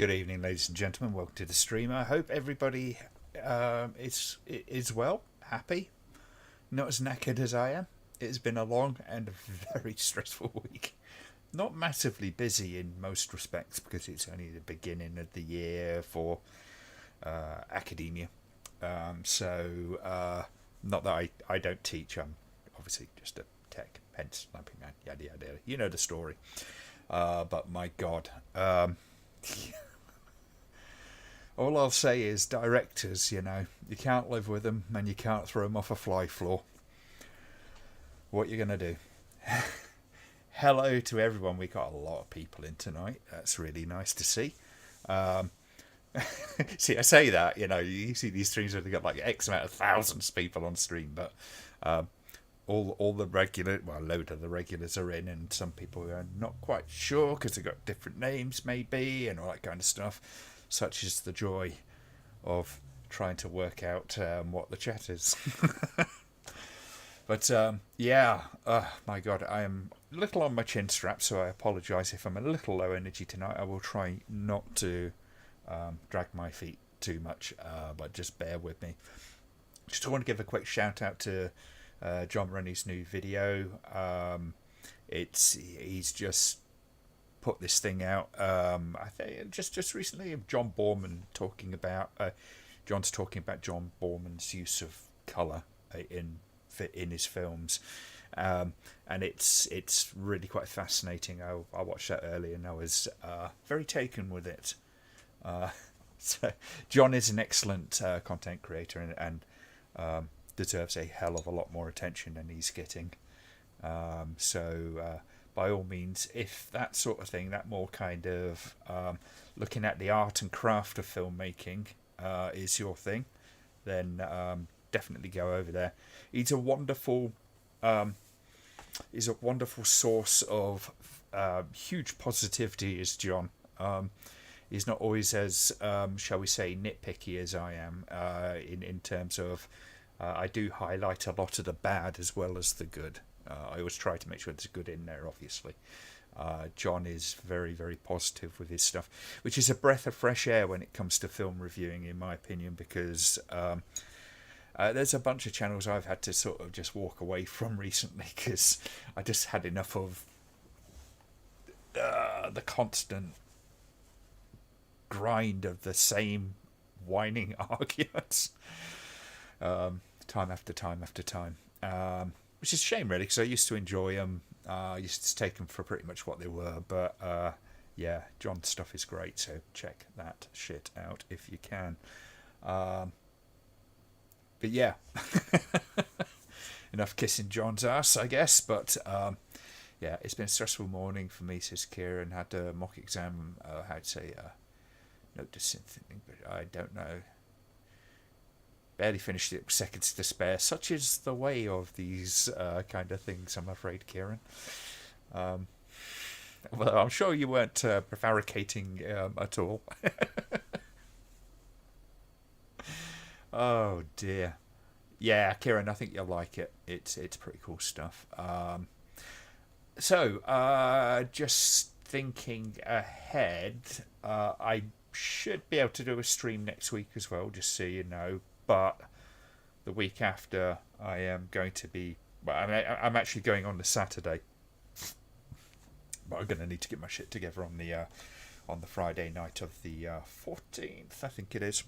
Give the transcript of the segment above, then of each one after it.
Good evening, ladies and gentlemen. Welcome to the stream. I hope everybody is well, happy, not as knackered as I am. It has been a long and very stressful week. Not massively busy in most respects because it's only the beginning of the year for academia. Not that I don't teach. I'm obviously just a tech, hence Lamping Man, yada yada yada. You know the story. But my God. All I'll say is directors, you can't live with them and you can't throw them off a fly floor. What you going to do? Hello to everyone. We got a lot of people in tonight. That's really nice to see. See, I say that, you see these streams where they got like X amount of thousands of people on stream, but all the regular, well, a load of the regulars are in, and some people are not quite sure because they've got different names, maybe, and all that kind of stuff. Such is the joy of trying to work out what the chat is. But my God, I am a little on my chin strap, so I apologise if I'm a little low energy tonight. I will try not to drag my feet too much, but just bear with me. Just want to give a quick shout out to John Rennie's new video. He's just put this thing out. I think just recently of John Borman talking about John's talking about John Borman's use of colour in his films, and it's really quite fascinating. I watched that earlier and I was very taken with it. So John is an excellent content creator and deserves a hell of a lot more attention than he's getting. By all means, if that sort of thing, that more kind of looking at the art and craft of filmmaking is your thing, then definitely go over there. He's a wonderful source of huge positivity, is John. He's not always as, shall we say, nitpicky as I am in terms of I do highlight a lot of the bad as well as the good. I always try to make sure there's good in there, obviously. John is very, very positive with his stuff, which is a breath of fresh air when it comes to film reviewing, in my opinion, because there's a bunch of channels I've had to sort of just walk away from recently because I just had enough of the constant grind of the same whining arguments time after time after time. Which is a shame, really, because I used to enjoy them. I used to take them for pretty much what they were. But, John's stuff is great, so check that shit out if you can. But, yeah. Enough kissing John's ass, I guess. But, it's been a stressful morning for me, says Kieran. Had a mock exam, note to something, but I don't know. Barely finished it, seconds to spare. Such is the way of these kind of things, I'm afraid, Kieran. Well, I'm sure you weren't prevaricating at all. Oh dear. Yeah, Kieran, I think you'll like it. It's pretty cool stuff. Just thinking ahead, I should be able to do a stream next week as well, just so you know. But the week after, I am going to be. Well, I'm actually going on the Saturday, but I'm going to need to get my shit together on the Friday night of the 14th, I think it is.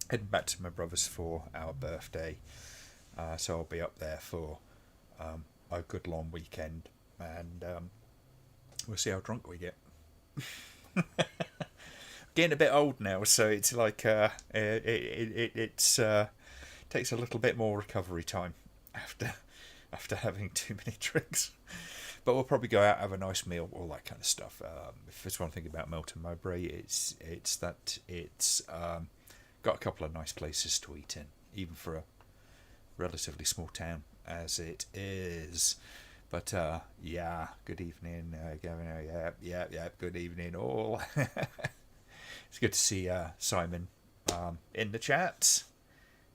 Heading back to my brother's for our birthday, so I'll be up there for a good long weekend, and we'll see how drunk we get. Getting a bit old now, so it's like it takes a little bit more recovery time after having too many drinks. But we'll probably go out, have a nice meal, all that kind of stuff. If there's one thing about Melton Mowbray, it's that it's got a couple of nice places to eat in, even for a relatively small town as it is. But good evening, Gavin. Good evening, all. It's good to see Simon in the chat,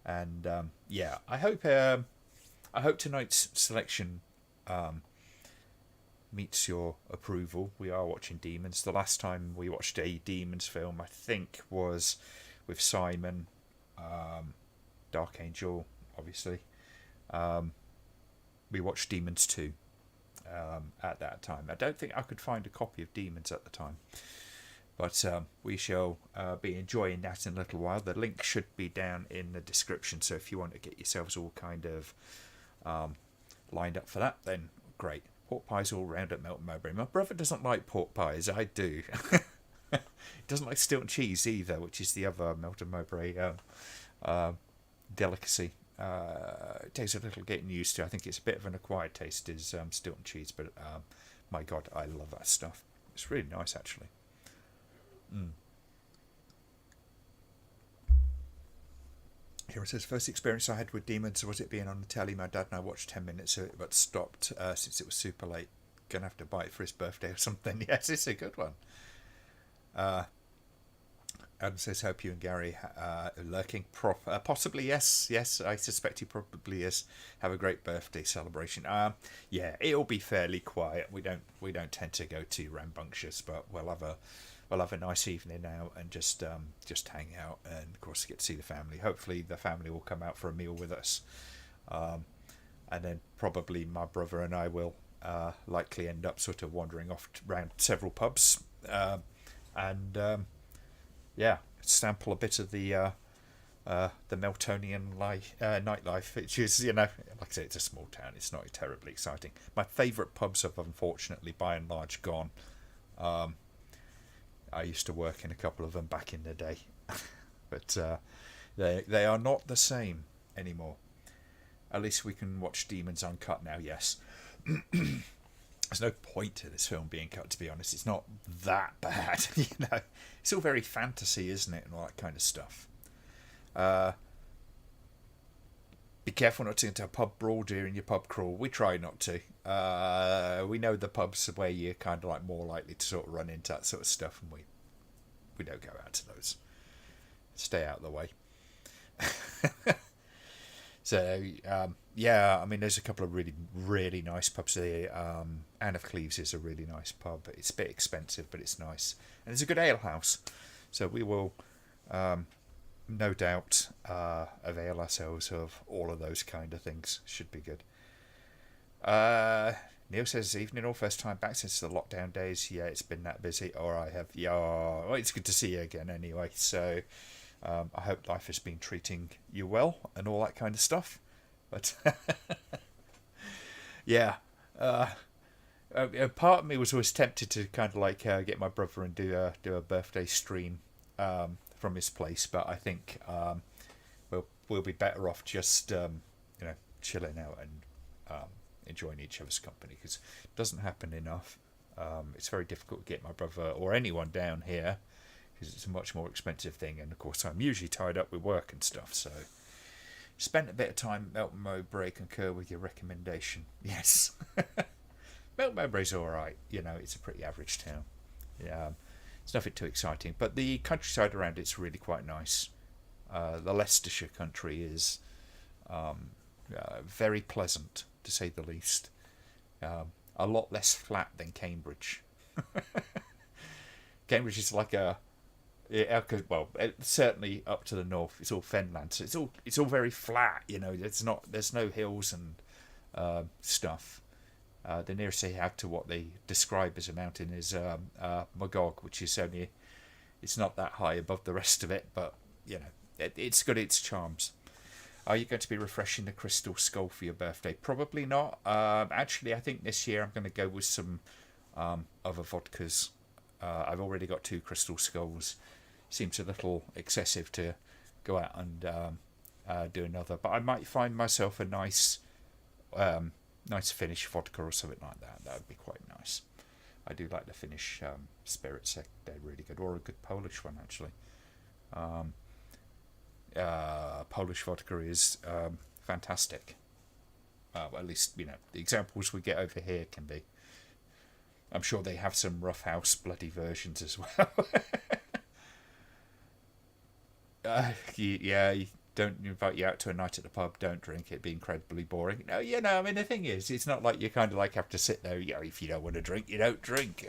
and I hope tonight's selection meets your approval, we are watching Demons. The last time we watched a Demons film, I think, was with Simon, Dark Angel, obviously. We watched Demons 2 at that time. I don't think I could find a copy of Demons at the time. But we shall be enjoying that in a little while. The link should be down in the description, so if you want to get yourselves all kind of lined up for that, then great. Pork pies all round at Melton Mowbray. My brother doesn't like pork pies, I do. He doesn't like Stilton cheese either, which is the other Melton Mowbray delicacy. It takes a little getting used to. I think it's a bit of an acquired taste, is Stilton cheese, but my God, I love that stuff. It's really nice, actually. Here it says, first experience I had with Demons was it being on the telly. My dad and I watched 10 minutes of it, but stopped since it was super late. Gonna have to buy it for his birthday or something. Yes, it's a good one. Adam says, hope you and Gary lurking. Possibly, yes. Yes, I suspect he probably is. Have a great birthday celebration. Yeah, it'll be fairly quiet. We don't tend to go too rambunctious, but we'll have a nice evening out and just hang out, and of course get to see the family. Hopefully the family will come out for a meal with us, and then probably my brother and I will likely end up sort of wandering off around several pubs, and sample a bit of the Meltonian nightlife, which is, like I say, it's a small town. It's not terribly exciting. My favourite pubs have unfortunately by and large gone. I used to work in a couple of them back in the day, but they are not the same anymore. At least we can watch Demons uncut now, yes. There's no point to this film being cut, to be honest. It's not that bad, It's all very fantasy, isn't it, and all that kind of stuff. Be careful not to get into a pub brawl during your pub crawl. We try not to. We know the pubs where you're kind of like more likely to sort of run into that sort of stuff, and we don't go out to those. Stay out of the way. So, I mean, there's a couple of really, really nice pubs there. Anne of Cleves is a really nice pub. It's a bit expensive, but it's nice. And there's a good ale house. So we will, no doubt, avail ourselves of all of those kind of things. Should be good. Neil says, evening all, first time back since the lockdown days. Yeah, it's been that busy. Or I have. Yeah, well, it's good to see you again anyway. So I hope life has been treating you well and all that kind of stuff. But yeah, part of me was always tempted to kind of like get my brother and do a birthday stream from his place, but I think we'll be better off just chilling out and enjoying each other's company, because it doesn't happen enough. It's very difficult to get my brother or anyone down here, because it's a much more expensive thing, and of course I'm usually tied up with work and stuff. So spent a bit of time at Melton Mowbray. Concur with your recommendation. Yes. Melton Mowbray's alright, it's a pretty average town. Yeah, it's nothing too exciting, but the countryside around it's really quite nice. The Leicestershire country is very pleasant, to say the least. A lot less flat than Cambridge. Cambridge is like certainly up to the north, it's all fenland, so it's all very flat. There's no hills and stuff. The nearest they have to what they describe as a mountain is Magog, which is it's not that high above the rest of it, but it's got its charms. Are you going to be refreshing the Crystal Skull for your birthday? Probably not. Actually, I think this year I'm going to go with some other vodkas. I've already got 2 Crystal Skulls. Seems a little excessive to go out and do another, but I might find myself a nice Finnish vodka or something like that. That would be quite nice. I do like the Finnish spirits. They're really good, or a good Polish one actually. Polish vodka is fantastic. Well, at least the examples we get over here can be. I'm sure they have some roughhouse bloody versions as well. Yeah, don't invite you out to a night at the pub, don't drink, it'd be incredibly boring. No, I mean, the thing is, it's not like you kind of like have to sit there, if you don't want to drink, you don't drink.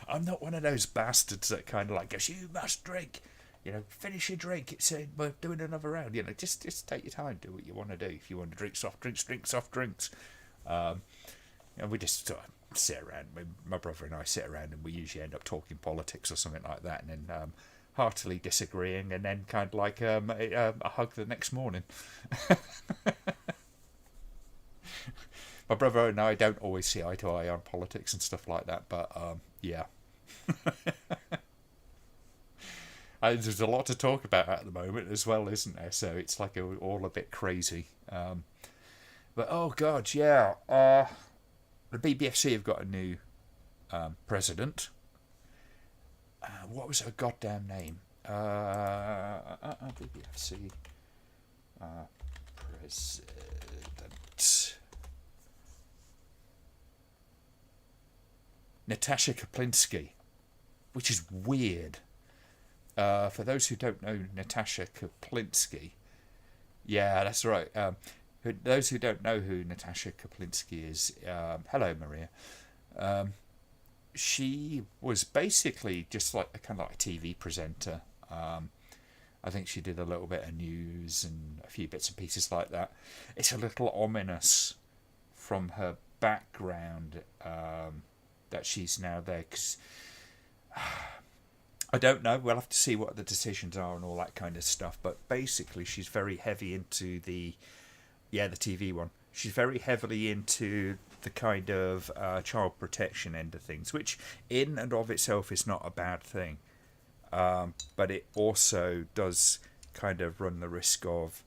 I'm not one of those bastards that kind of like goes, you must drink. Finish your drink. It's we're doing another round. Just take your time. Do what you want to do. If you want to drink soft drinks, drink soft drinks. And we just sort of sit around. My brother and I sit around, and we usually end up talking politics or something like that, and then heartily disagreeing, and then kind of like a hug the next morning. My brother and I don't always see eye to eye on politics and stuff like that, but yeah. There's a lot to talk about at the moment as well, isn't there? So it's like all a bit crazy. But oh god, yeah. The BBFC have got a new president. What was her goddamn name? BBFC president. Natasha Kaplinsky, which is weird. For those who don't know Natasha Kaplinsky, yeah, that's right. Those who don't know who Natasha Kaplinsky is, hello, Maria. She was basically just like a kind of like a TV presenter. I think she did a little bit of news and a few bits and pieces like that. It's a little ominous from her background that she's now there, because I don't know. We'll have to see what the decisions are and all that kind of stuff. But basically, she's very heavy into the TV one. She's very heavily into the kind of child protection end of things, which in and of itself is not a bad thing. But it also does kind of run the risk of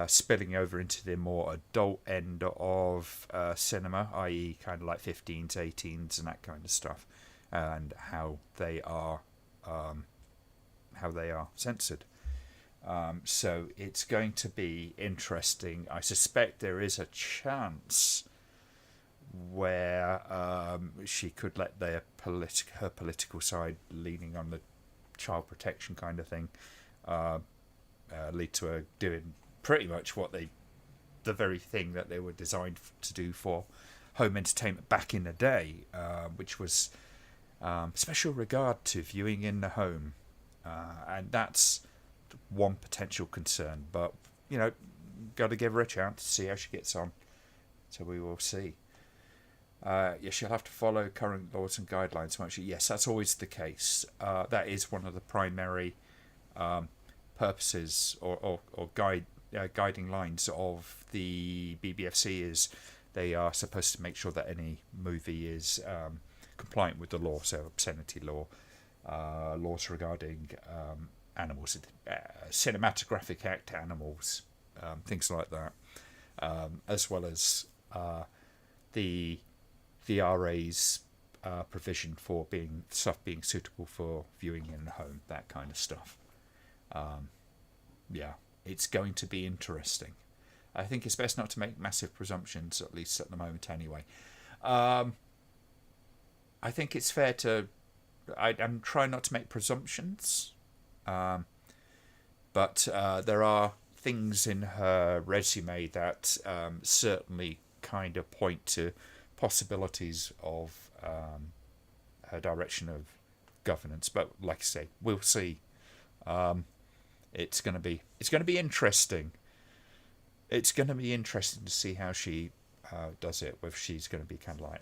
spilling over into the more adult end of cinema, i.e. kind of like 15s, 18s and that kind of stuff, and how they are censored. So it's going to be interesting. I suspect there is a chance where she could let her political side, leaning on the child protection kind of thing, lead to her doing pretty much the very thing that they were designed to do for home entertainment back in the day, which was special regard to viewing in the home, and that's one potential concern. But got to give her a chance to see how she gets on. So we will see. She'll have to follow current laws and guidelines, won't she? Yes, that's always the case. That is one of the primary purposes or guiding lines of the BBFC. Is they are supposed to make sure that any movie is compliant with the law, so obscenity law, laws regarding animals, Cinematographic Act animals, things like that, as well as the VRA's provision for being suitable for viewing in the home, that kind of stuff. It's going to be interesting. I think it's best not to make massive presumptions, at least at the moment anyway. I think it's fair to... I'm trying not to make presumptions, but there are things in her resume that certainly kind of point to possibilities of her direction of governance. But like I say, we'll see. It's going to be interesting. It's going to be interesting to see how she does it. Whether she's going to be kind of like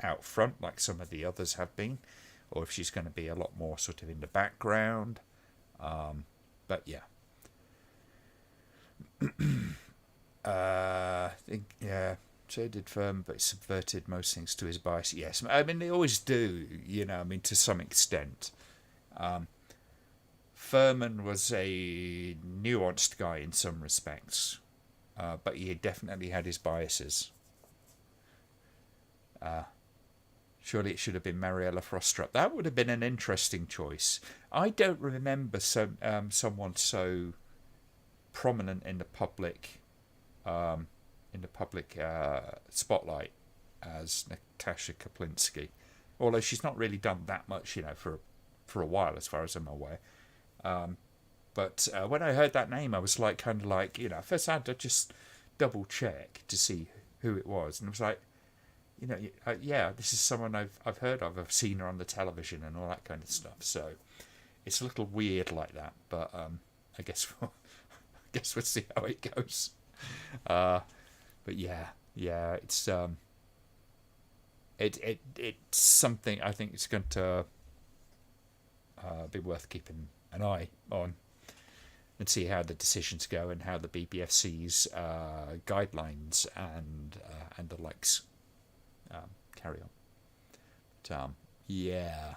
out front, like some of the others have been, or if she's going to be a lot more sort of in the background. But yeah. I think, yeah, so did Firm, but subverted most things to his bias. Yes, I mean, they always do, to some extent. Furman was a nuanced guy in some respects, but he definitely had his biases. Surely it should have been Mariella Frostrup. That would have been an interesting choice. I don't remember someone so prominent in the public spotlight as Natasha Kaplinsky, although she's not really done that much, for a while, as far as I'm aware. But when I heard that name, I was like, kind of like, first I had to just double check to see who it was, and I was like, yeah, this is someone I've heard of. I've seen her on the television and all that kind of stuff. So it's a little weird like that, but I guess we'll see how it goes. But yeah, it's something I think it's going to be worth keeping an eye on and see how the decisions go and how the BBFC's guidelines and the likes carry on. But yeah,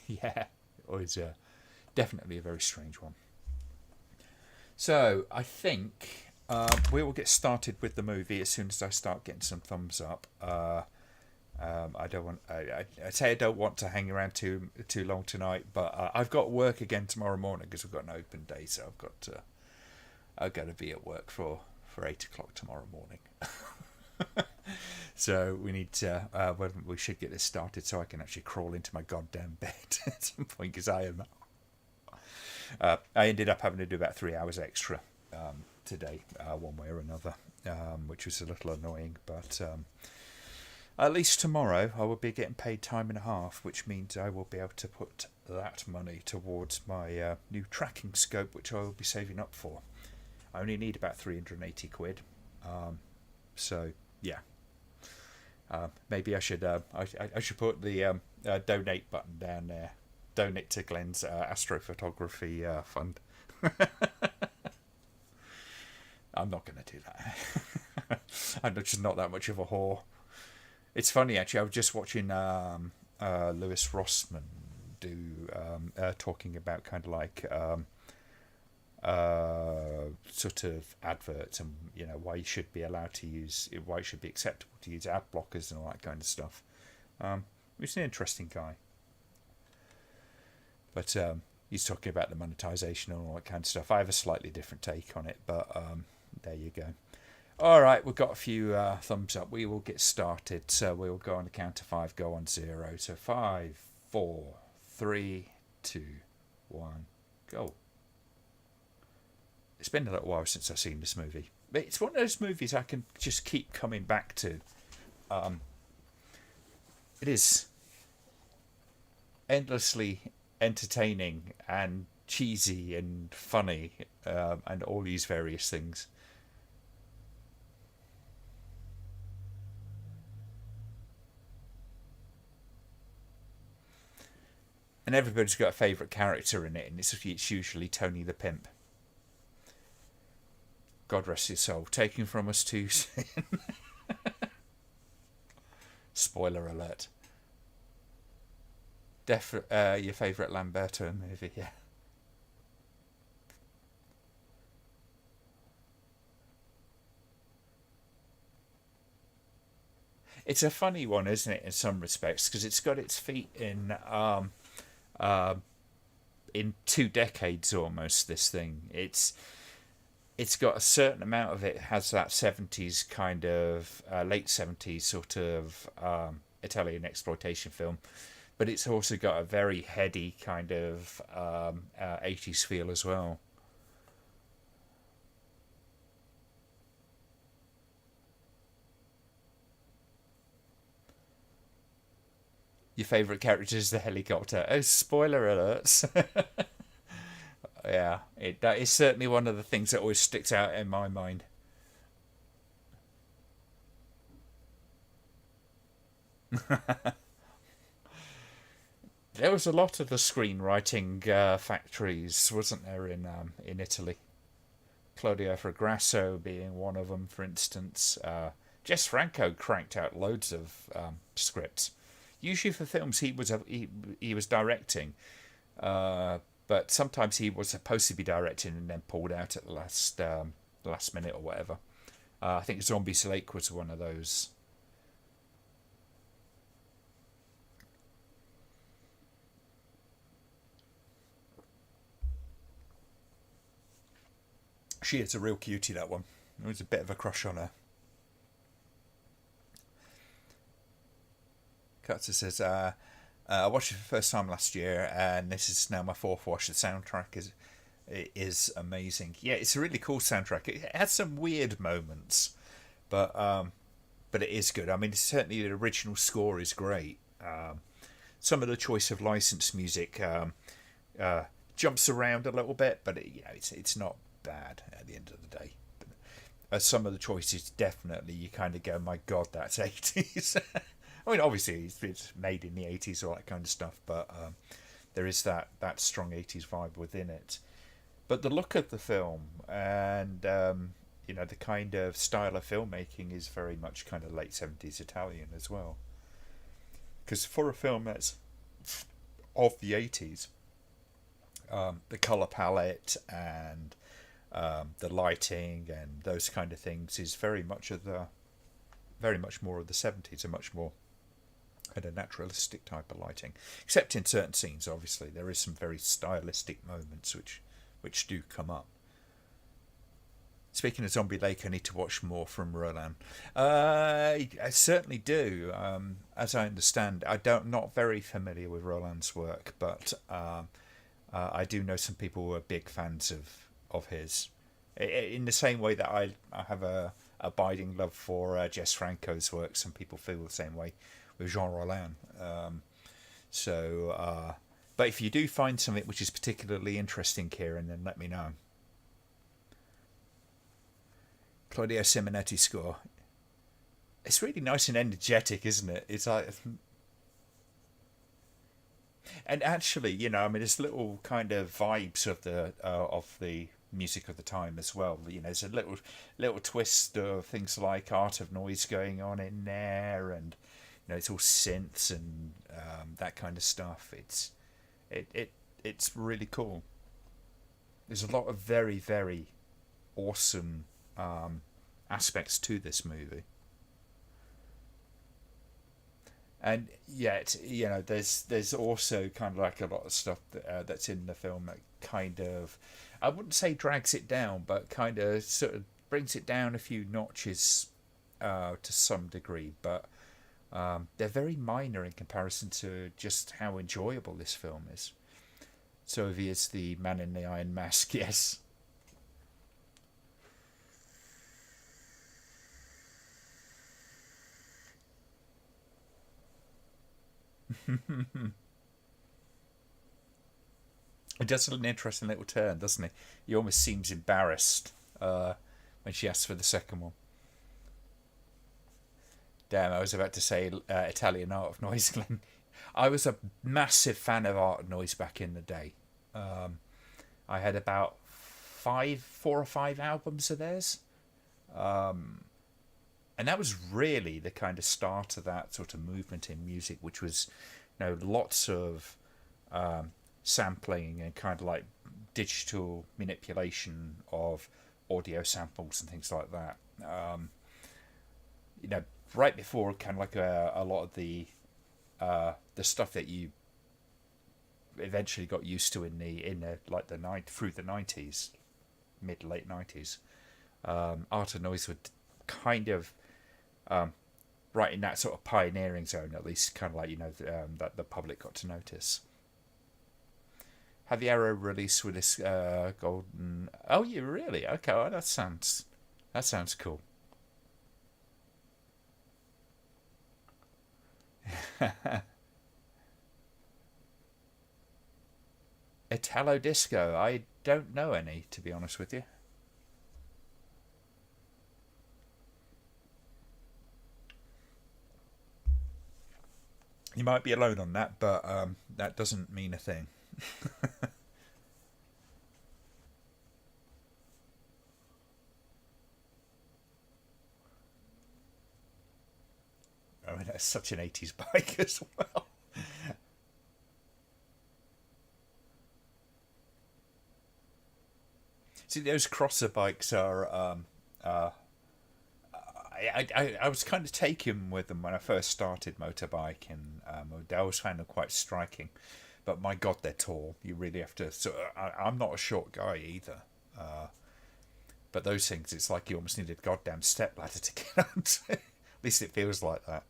it was definitely a very strange one. So I think we will get started with the movie as soon as I start getting some thumbs up. I don't want. I say I don't want to hang around too long tonight, but I've got work again tomorrow morning because we've got an open day, so I've got to be at work for 8 o'clock tomorrow morning. So we need to. We should get this started so I can actually crawl into my goddamn bed at some point because I am. I ended up having to do about 3 hours extra today, one way or another, which was a little annoying, but. At least tomorrow I will be getting paid time and a half, which means I will be able to put that money towards my new tracking scope, which I will be saving up for. I only need about 380 quid. So, yeah. Maybe I should put the donate button down there. Donate to Glenn's astrophotography fund. I'm not going to do that. I'm just not that much of a whore. It's funny, actually. I was just watching Lewis Rossman do talking about kind of like sort of adverts and why you should be allowed to use, why it should be acceptable to use ad blockers and all that kind of stuff. He's an interesting guy, but he's talking about the monetization and all that kind of stuff. I have a slightly different take on it, but there you go. All right, we've got a few thumbs up. We will get started. So we will go on the count of 5, go on 0. So 5, 4, 3, 2, 1, go. It's been a little while since I've seen this movie. But it's one of those movies I can just keep coming back to. It is endlessly entertaining and cheesy and funny and all these various things. And everybody's got a favourite character in it, and it's usually Tony the Pimp. God rest his soul. Taken from us too soon. Spoiler alert. Your favourite Lamberto movie, yeah. It's a funny one, isn't it, in some respects, because it's got its feet in 2 decades almost. This thing, it's got a certain amount of it has that 70s kind of late 70s sort of Italian exploitation film, but it's also got a very heady kind of 80s feel as well. Your favourite character is the helicopter. Oh, spoiler alerts. Yeah, that is certainly one of the things that always sticks out in my mind. There was a lot of the screenwriting factories, wasn't there, in Italy? Claudio Fragrasso being one of them, for instance. Jess Franco cranked out loads of scripts. Usually for films he was directing, but sometimes he was supposed to be directing and then pulled out at the last minute or whatever. I think Zombies Lake was one of those. She is a real cutie, that one. There was a bit of a crush on her. Cutter says, I watched it for the first time last year, and this is now my 4th watch. The soundtrack It is amazing. Yeah, it's a really cool soundtrack. It has some weird moments, but but it is good. I mean, certainly the original score is great. Some of the choice of licensed music uh, jumps around a little bit, but it's not bad at the end of the day. Some of the choices definitely you kind of go, my God, that's 80s. I mean, obviously it's made in the 80s, all that kind of stuff, but there is that strong 80s vibe within it. But the look of the film and the kind of style of filmmaking is very much kind of late 70s Italian as well. Because for a film that's of the 80s, the color palette and the lighting and those kind of things is very much more of the 70s, a much more kind of naturalistic type of lighting. Except in certain scenes, obviously, there is some very stylistic moments which do come up. Speaking of Zombie Lake, I need to watch more from Roland. I certainly do. As I understand, not very familiar with Roland's work, but I do know some people who are big fans of his. In the same way that I have a abiding love for Jess Franco's work, some people feel the same way with Jean Rollin. But if you do find something which is particularly interesting, Kieran, then let me know. Claudio Simonetti score. It's really nice and energetic, isn't it? It's like, and actually, I mean, there's little kind of vibes of the music of the time as well. There's a little twist of things like Art of Noise going on in there, and it's all synths and that kind of stuff. It's really cool. There's a lot of very, very awesome aspects to this movie, and yet there's also kind of like a lot of stuff that's in the film that kind of, I wouldn't say drags it down, but kind of sort of brings it down a few notches to some degree, but they're very minor in comparison to just how enjoyable this film is. So he is the man in the iron mask, yes. It does an interesting little turn, doesn't it? He almost seems embarrassed when she asks for the second one. Damn, I was about to say Italian Art of Noise, Glenn. I was a massive fan of Art of Noise back in the day. I had about 4 or 5 albums of theirs. And that was really the kind of start of that sort of movement in music, which was, lots of sampling and kind of like digital manipulation of audio samples and things like that. Right before kind of like a lot of the stuff that you eventually got used to in the like the night through the 90s, mid late 90s. Art of Noise would kind of right in that sort of pioneering zone, at least, kind of like that the public got to notice. Have the Arrow released with this golden? Oh, you really? Okay, well, that sounds cool. Italo disco. I don't know any, to be honest with you. You might be alone on that, but that doesn't mean a thing. I mean, that's such an 80s bike as well. See, those crosser bikes are. I was kind of taken with them when I first started motorbiking. I always found them quite striking. But my God, they're tall. You really have to. So I'm not a short guy either. But those things, it's like you almost need a goddamn step ladder to get onto. At least it feels like that.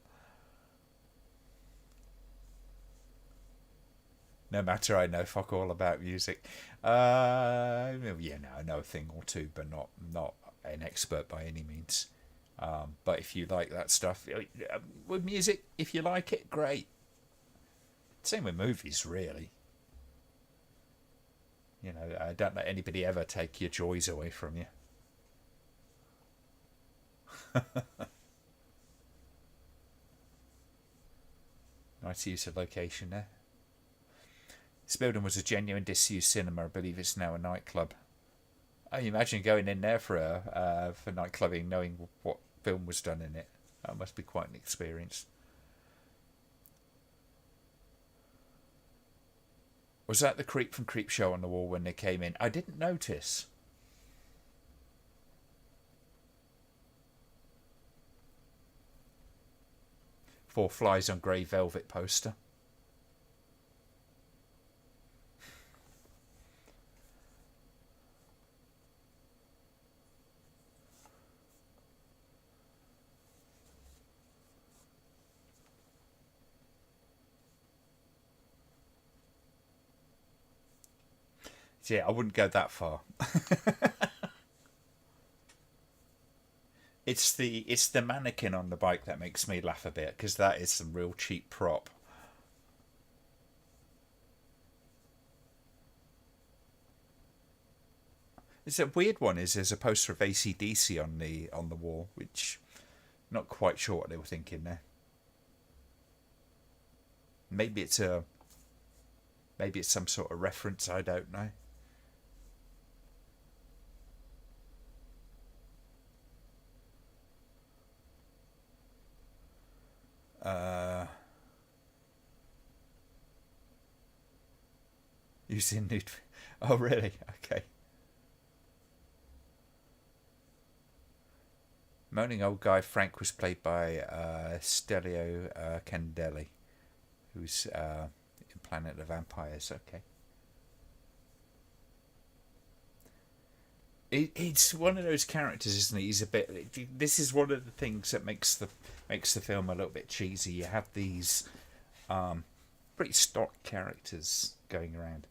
No matter, I know fuck all about music. Yeah, no, I know a thing or two, but not an expert by any means. But if you like that stuff, with music, if you like it, great. Same with movies, really. You know, don't let anybody ever take your joys away from you. Nice use of location there. This building was a genuine disused cinema. I believe it's now a nightclub. I imagine going in there for nightclubbing, knowing what film was done in it. That must be quite an experience. Was that the creep from Creepshow on the wall when they came in? I didn't notice. Four flies on grey velvet poster. Yeah, I wouldn't go that far. It's the mannequin on the bike that makes me laugh a bit, because that is some real cheap prop. It's a weird one. Is there's a poster of AC/DC on the wall, which not quite sure what they were thinking there. Maybe it's some sort of reference. I don't know. Uh, Using nude. Oh, really? Okay. Moaning old guy Frank was played by Stelio Candeli, who's in Planet of the Vampires. Okay. It's one of those characters, isn't it? He's a bit. This is one of the things that makes the film a little bit cheesy. You have these pretty stock characters going around,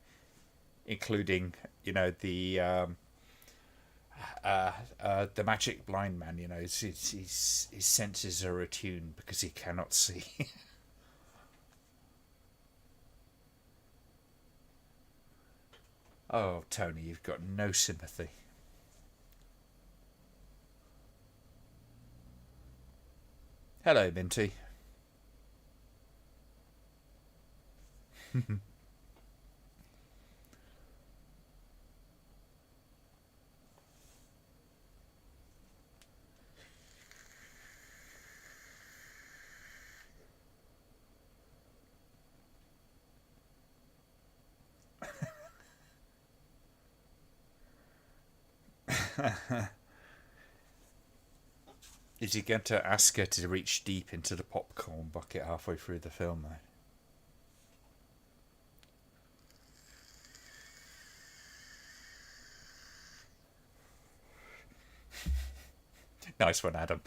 including the magic blind man. His senses are attuned because he cannot see. Oh, Tony, you've got no sympathy. Hello, Minty. Is he going to ask her to reach deep into the popcorn bucket halfway through the film, though? Nice one, Adam.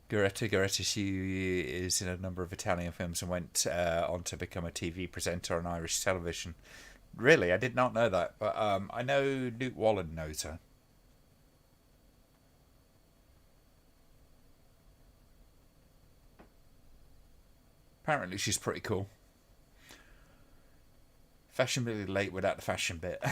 Goretta, she is in a number of Italian films and went on to become a TV presenter on Irish television. Really, I did not know that, but I know Luke Wallen knows her. Apparently, she's pretty cool. Fashionably late without the fashion bit.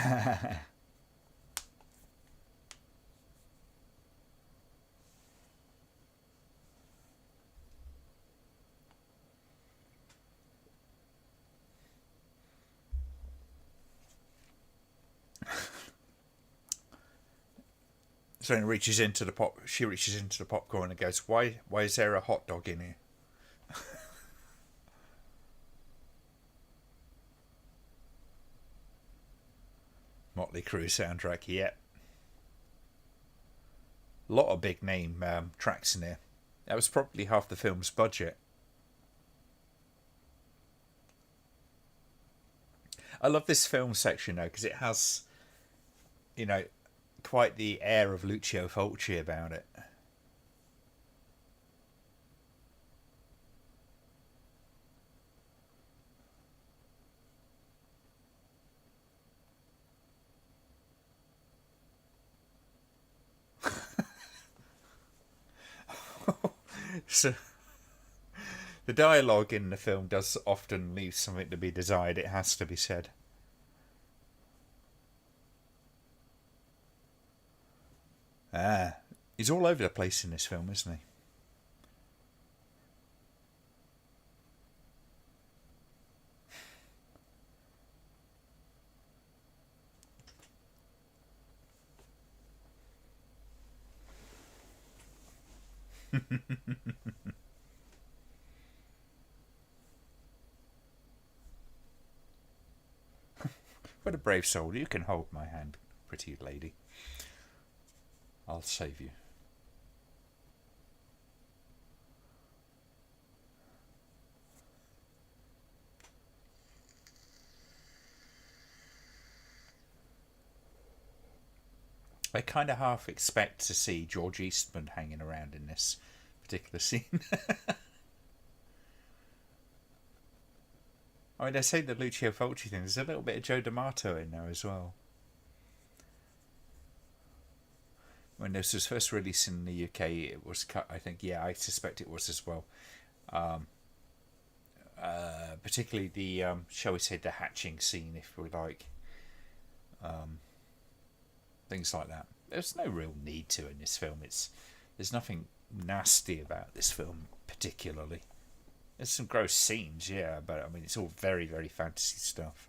So she reaches into the popcorn and goes, "Why is there a hot dog in here?" Motley Crue soundtrack, yep. A lot of big name tracks in here. That was probably half the film's budget. I love this film section though, because it has, you know, quite the air of Lucio Fulci about it. So the dialogue in the film does often leave something to be desired, it has to be said. Ah, he's all over the place in this film, isn't he? What a brave soul. You can hold my hand, pretty lady. I'll save you. I kind of half expect to see George Eastman hanging around in this particular scene. I mean, they say the Lucio Fulci thing. There's a little bit of Joe D'Amato in there as well. When this was first released in the UK, it was cut. I think, yeah, I suspect it was as well. Particularly the, shall we say, the hatching scene, if we like. Things like that. There's no real need to in this film. There's nothing nasty about this film particularly. There's some gross scenes, yeah, but I mean it's all very, very fantasy stuff.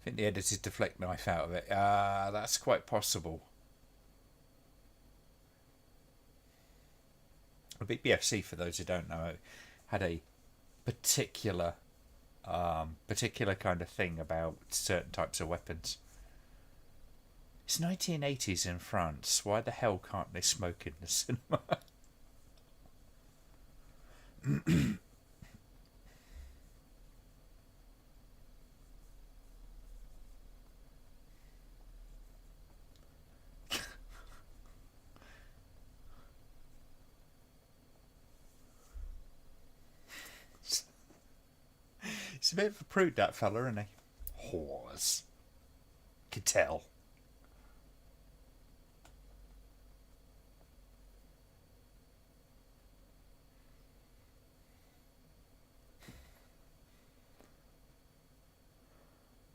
I think the edited deflect knife out of it. That's quite possible. The BBFC, for those who don't know, had a particular particular kind of thing about certain types of weapons. It's 1980s in France. Why the hell can't they smoke in the cinema? He's a bit of a prude, that fella, isn't he? Whores. Could tell.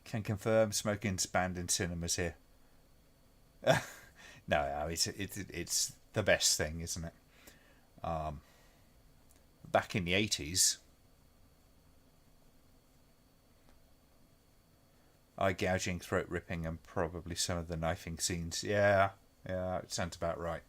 Can confirm smoking's banned in cinemas here. No, it's the best thing, isn't it? Back in the 80s, eye gouging, throat ripping, and probably some of the knifing scenes. Yeah, it sounds about right.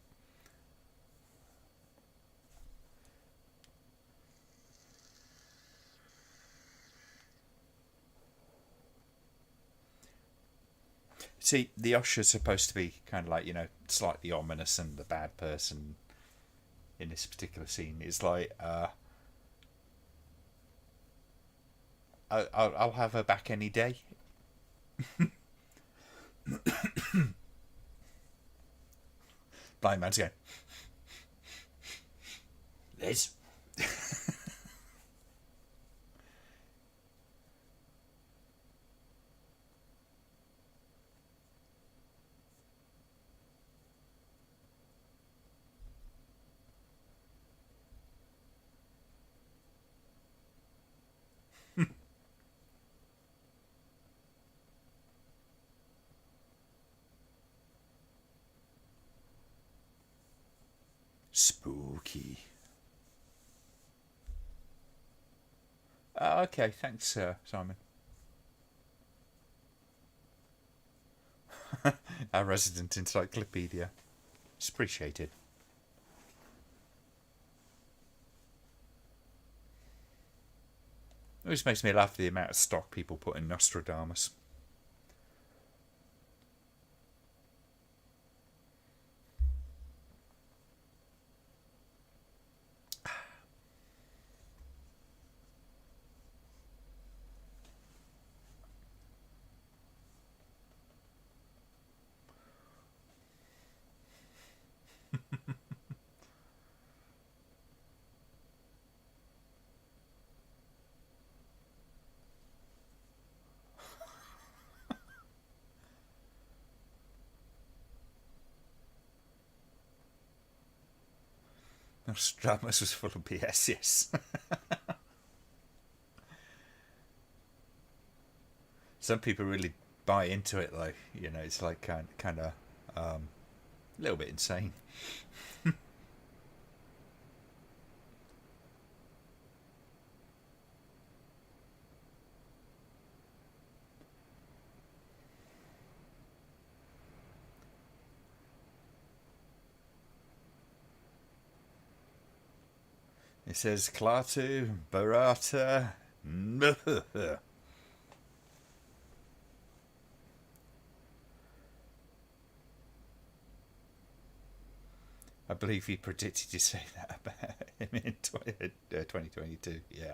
See, the usher's supposed to be kind of like, slightly ominous and the bad person in this particular scene. It's like, I'll have her back any day. Blind man's going, Liz. Spooky. Okay, thanks, Simon. Our resident encyclopedia. It's appreciated. It always makes me laugh at the amount of stock people put in Nostradamus. Nostradamus was full of BS, yes. Some people really buy into it, though. You know, it's like kind of a little bit insane. It says Klaatu, Barata. I believe he predicted to say that about him in 2022. Yeah.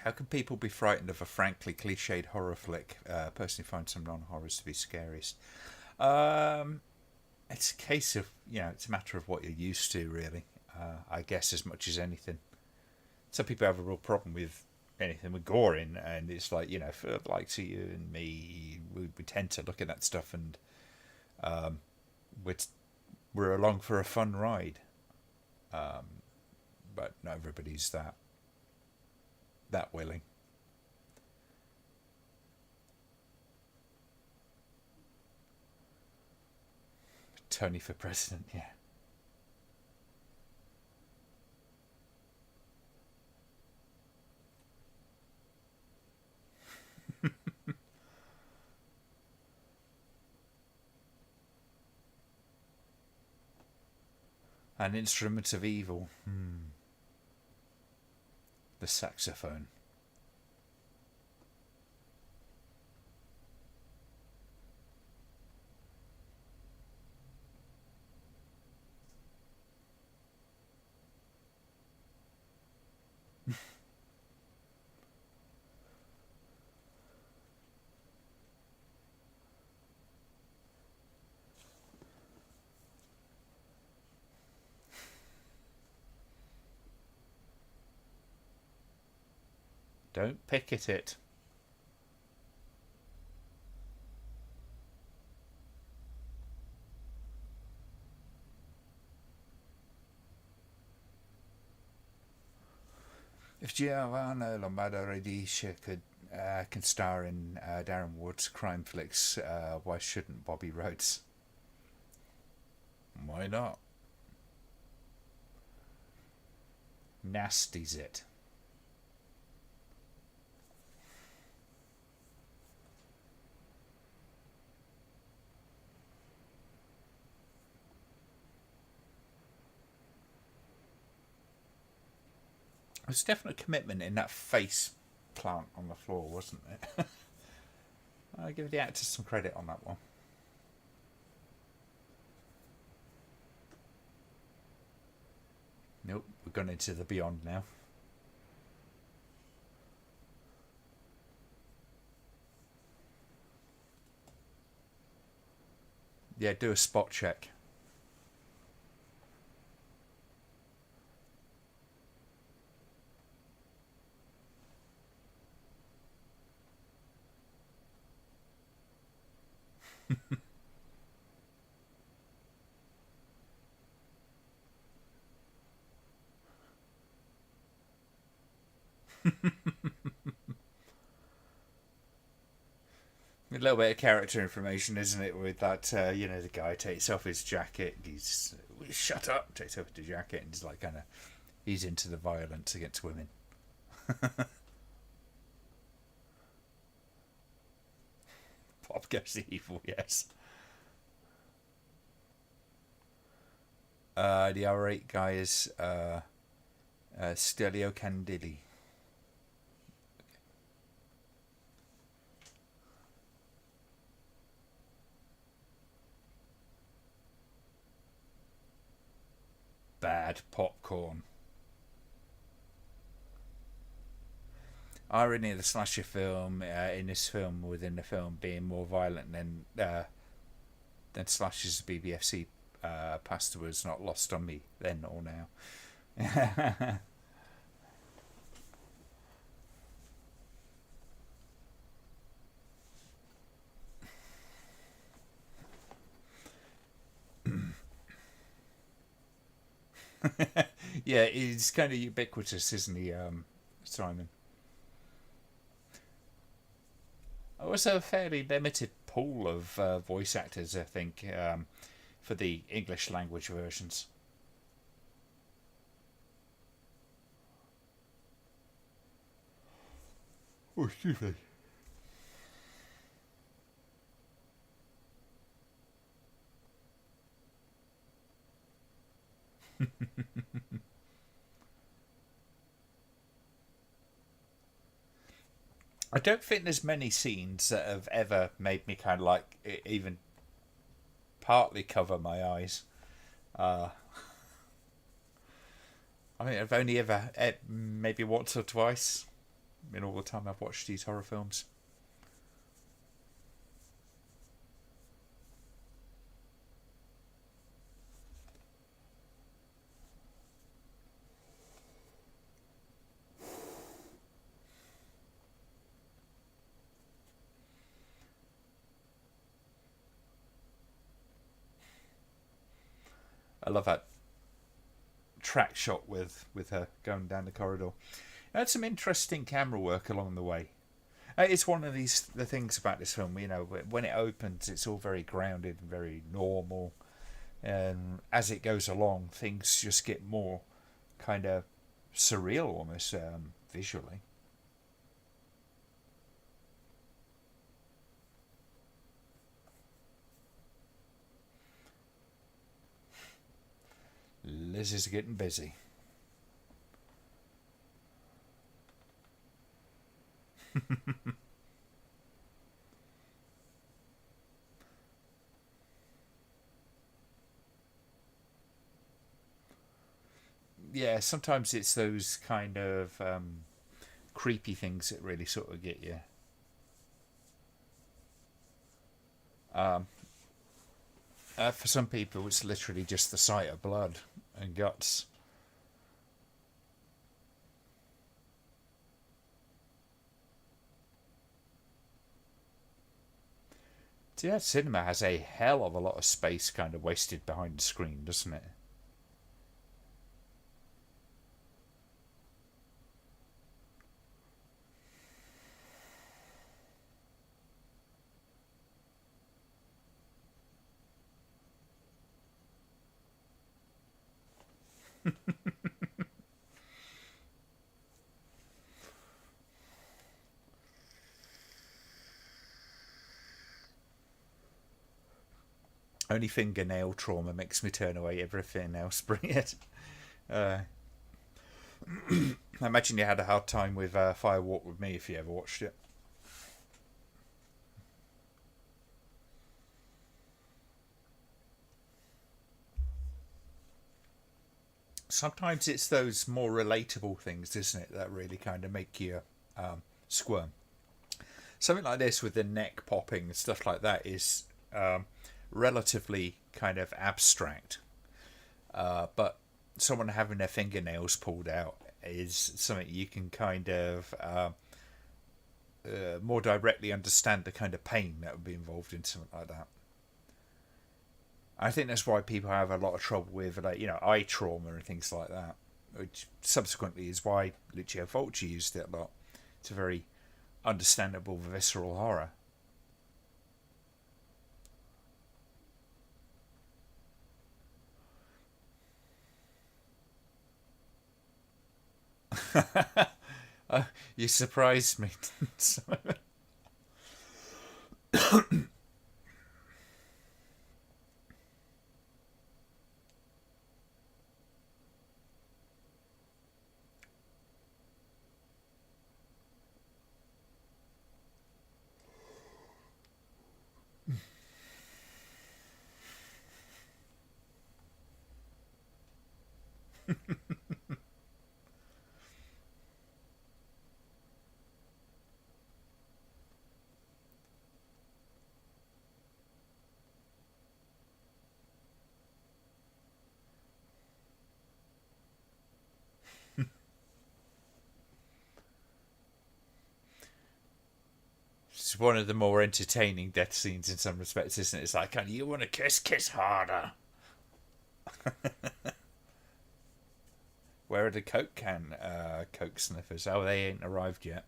How can people be frightened of a frankly cliched horror flick? Personally, find some non-horrors to be scariest. Um, it's a case of, it's a matter of what you're used to, really. I guess as much as anything. Some people have a real problem with anything with gore in, and it's like, for like to you and me, we tend to look at that stuff, and we're, we're along for a fun ride. But not everybody's that willing. Tony for president, yeah. An instrument of evil. The saxophone. Don't pick at it. If Giovanna Lombardo Radice can star in Darren Ward's crime flicks, why shouldn't Bobby Rhodes? Why not? Nasty's it. There's definite commitment in that face plant on the floor, wasn't there? I give the actors some credit on that one. Nope, we've gone into the beyond now. Yeah, do a spot check. A little bit of character information, isn't it? With that, the guy takes off his jacket. He's shut up. Takes off his jacket and he's like he's into the violence against women. Pop goes evil, yes. The R8 guy is Stelio Candili. bad popcorn. Irony of the slasher film in this film, within the film, being more violent than slashers BBFC pasta was not lost on me then or now. Yeah, he's kind of ubiquitous, isn't he, Simon? It was a fairly limited pool of voice actors, I think, for the English language versions. Oh, excuse me. I don't think there's many scenes that have ever made me kind of like even partly cover my eyes. Uh, I mean, I've only ever maybe once or twice in all the time I've watched these horror films. I love that track shot with her going down the corridor. It had some interesting camera work along the way. It's one of the things about this film. You know, when it opens, it's all very grounded and very normal, and as it goes along, things just get more kind of surreal almost visually. Liz is getting busy. Yeah, sometimes it's those kind of creepy things that really sort of get you. Um, for some people, it's literally just the sight of blood and guts. So yeah, cinema has a hell of a lot of space kind of wasted behind the screen, doesn't it? Only fingernail trauma makes me turn away everything else. Bring it. Uh, I imagine you had a hard time with Fire Walk with Me if you ever watched it. Sometimes it's those more relatable things, isn't it, that really kind of make you squirm. Something like this with the neck popping and stuff like that is relatively kind of abstract, but someone having their fingernails pulled out is something you can kind of more directly understand the kind of pain that would be involved in something like that. I think that's why people have a lot of trouble with, like, eye trauma and things like that, which subsequently is why Lucio Fulci used it a lot. It's a very understandable visceral horror. You surprised me. one of the more entertaining death scenes in some respects, isn't it? It's like, "Oh, you want to kiss? Kiss harder." Where are the Coke sniffers? Oh, they ain't arrived yet.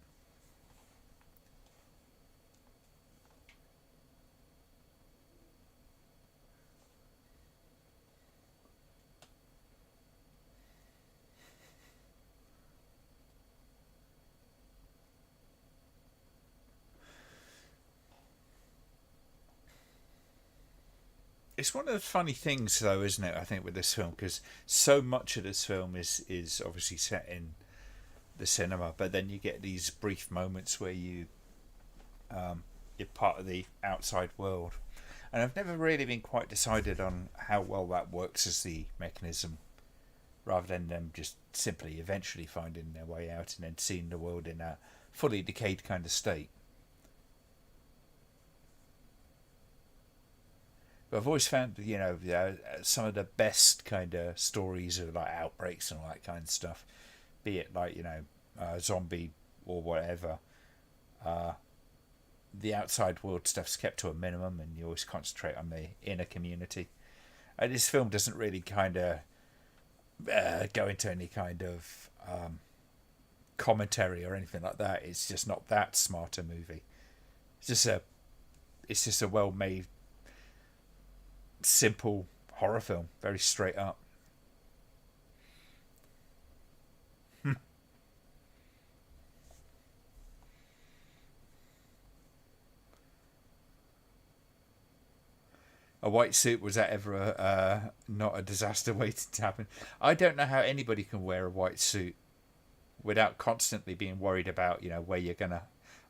It's one of the funny things, though, isn't it? I think with this film, because so much of this film is obviously set in the cinema, but then you get these brief moments where you're part of the outside world, and I've never really been quite decided on how well that works as the mechanism, rather than them just simply eventually finding their way out and then seeing the world in a fully decayed kind of state. But I've always found, some of the best kind of stories of like outbreaks and all that kind of stuff, be it like zombie or whatever. The outside world stuff's kept to a minimum, and you always concentrate on the inner community. And this film doesn't really kind of go into any kind of commentary or anything like that. It's just not that smart a movie. It's just a well-made, simple horror film, very straight up. A white suit, was that ever not a disaster waiting to happen? I don't know how anybody can wear a white suit without constantly being worried about where you're gonna.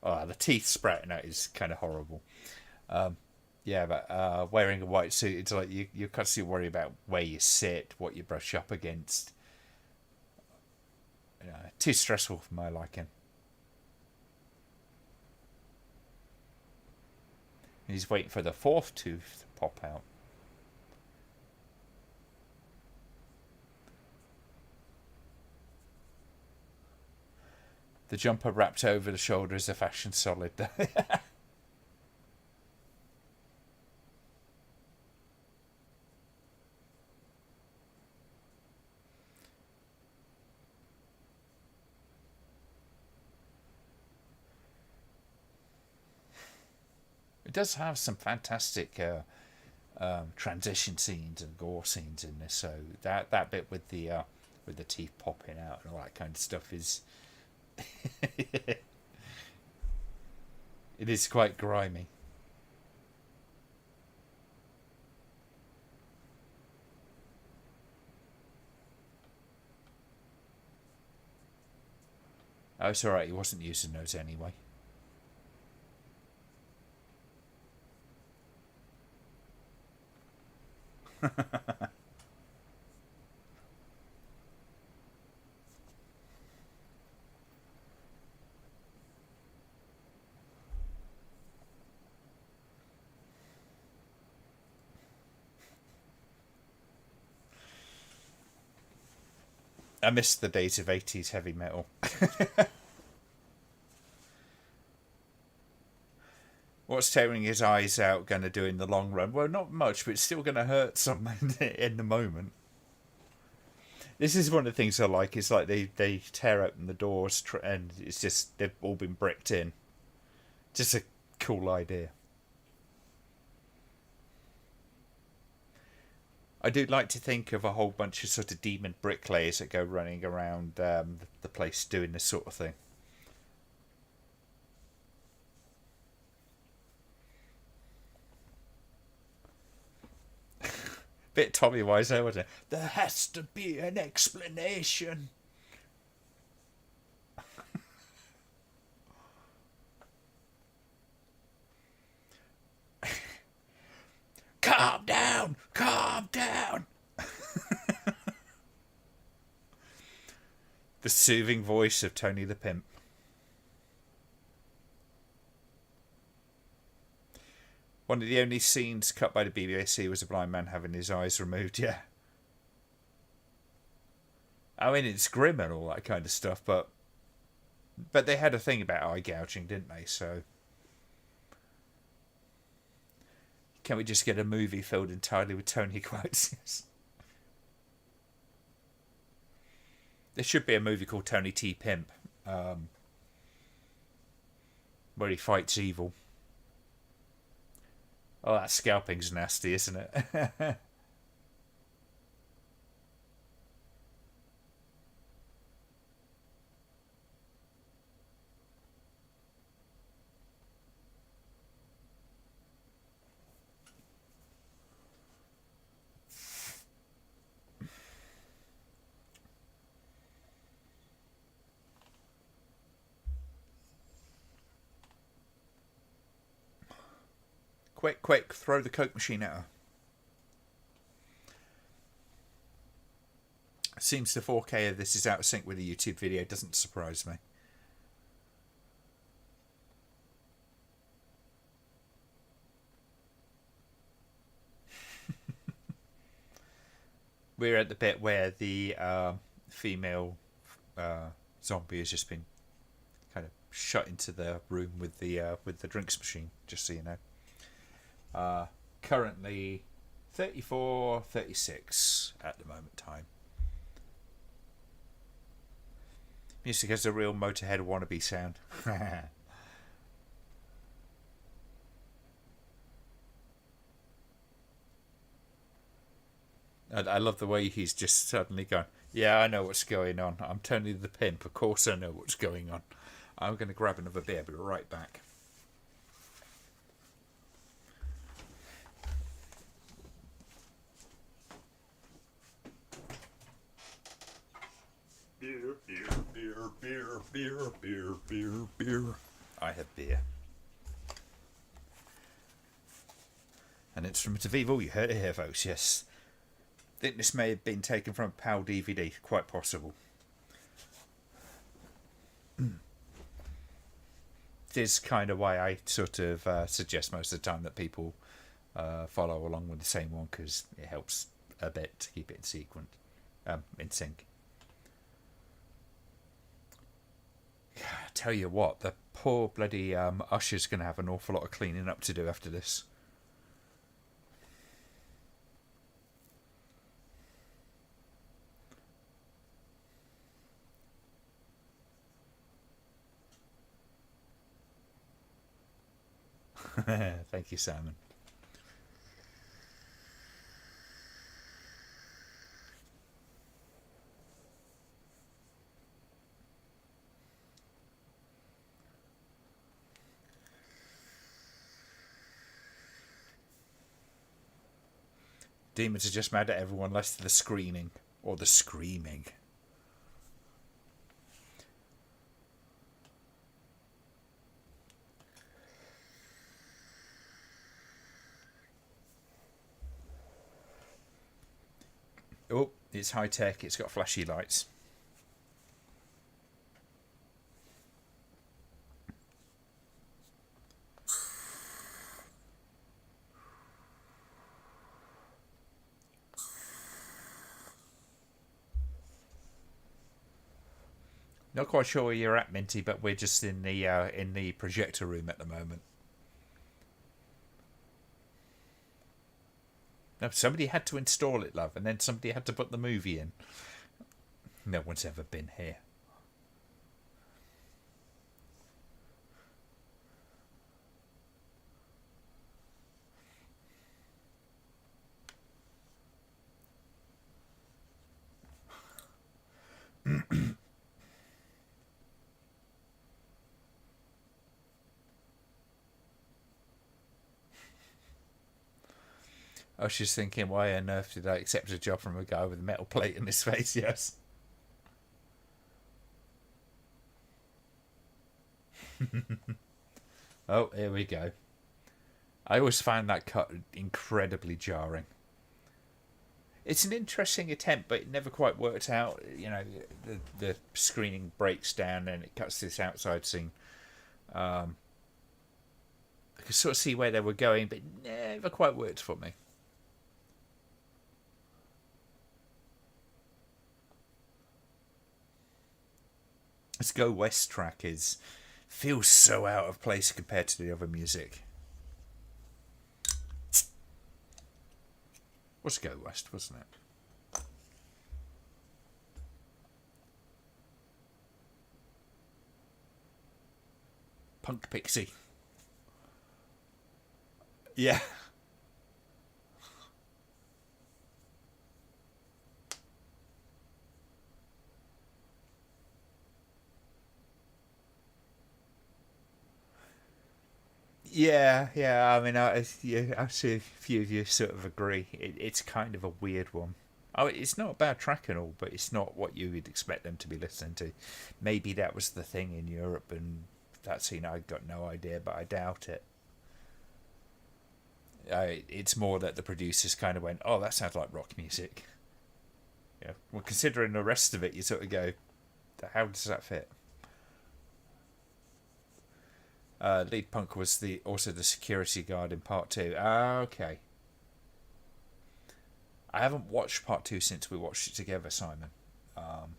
Oh, the teeth sprouting out is kind of horrible. Yeah, but wearing a white suit, it's like you constantly worry about where you sit, what you brush up against. Too stressful for my liking. He's waiting for the fourth tooth to pop out. The jumper wrapped over the shoulder is a fashion solid. It does have some fantastic transition scenes and gore scenes in this. So that bit with the teeth popping out and all that kind of stuff is it is quite grimy. Oh, it's alright, he wasn't using those anyway. I miss the days of 80s heavy metal. What's tearing his eyes out going to do in the long run? Well, not much, but it's still going to hurt some in the moment. This is one of the things I like. Is like they tear open the doors and it's just they've all been bricked in. Just a cool idea. I do like to think of a whole bunch of sort of demon bricklayers that go running around the place doing this sort of thing. Bit Tommy Wiseau, wasn't it? There has to be an explanation. Calm down, calm down. The soothing voice of Tony the Pimp. One of the only scenes cut by the BBFC was a blind man having his eyes removed, yeah. I mean, it's grim and all that kind of stuff, but they had a thing about eye gouging, didn't they? So Can we just get a movie filled entirely with Tony quotes? Yes. There should be a movie called Tony T. Pimp, where he fights evil. Oh, that scalping's nasty, isn't it? Quick, quick, throw the Coke machine at her. Seems the 4K of this is out of sync with the YouTube video. Doesn't surprise me. We're at the bit where the female zombie has just been kind of shut into the room with the drinks machine, just so you know. Currently 34-36 at the moment time. Music has a real Motorhead wannabe sound. I love the way he's just suddenly gone, yeah, I know what's going on. I'm Tony the Pimp. Of course I know what's going on. I'm going to grab another beer. I'll be right back. Beer, beer, beer, beer, beer, beer, beer, beer. I have beer. And it's from Devevil. You heard it here, folks. Yes. I think this may have been taken from a PAL DVD. Quite possible. It is kind of why I sort of suggest most of the time that people follow along with the same one, because it helps a bit to keep it in sync. I tell you what, the poor bloody usher's going to have an awful lot of cleaning up to do after this. Thank you, Simon. Demons are just mad at everyone, less the screening or the screaming. Oh, it's high tech. It's got flashy lights. Not quite sure where you're at, Minty, but we're just in the projector room at the moment. No, somebody had to install it, love, and then somebody had to put the movie in. No one's ever been here. I was just thinking, why on earth did I accept a job from a guy with a metal plate in his face? Yes. Oh, here we go. I always find that cut incredibly jarring. It's an interesting attempt, but it never quite worked out. You know, the screening breaks down and it cuts to this outside scene. I could sort of see where they were going, but it never quite worked for me. This Go West track feels so out of place compared to the other music. Was Go West, wasn't it? Punk Pixie. Yeah. Yeah. I mean, I see a few of you sort of agree. It's kind of a weird one. Oh, it's not a bad track and all, but it's not what you would expect them to be listening to. Maybe that was the thing in Europe, and that scene, I got no idea, but I doubt it. It's more that the producers kind of went, "Oh, that sounds like rock music." Yeah. Well, considering the rest of it, you sort of go, "How does that fit?" Lead punk was the also the security guard in part two. Ah, okay. I haven't watched part two since we watched it together, Simon. Um,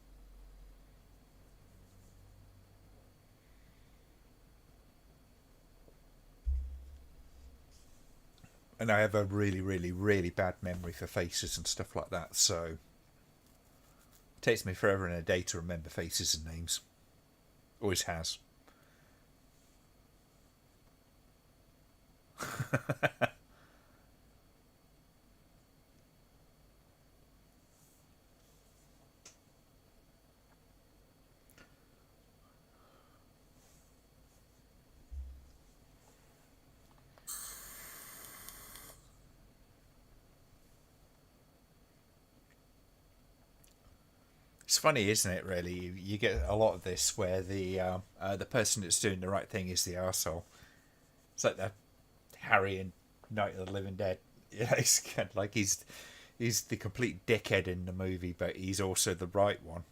and I have a really, really, really bad memory for faces and stuff like that. So it takes me forever and a day to remember faces and names. Always has. It's funny, isn't it? Really, you get a lot of this where the person that's doing the right thing is the arsehole. It's like the Harry and Night of the Living Dead. Yeah, it's kind of like he's the complete dickhead in the movie, but he's also the right one.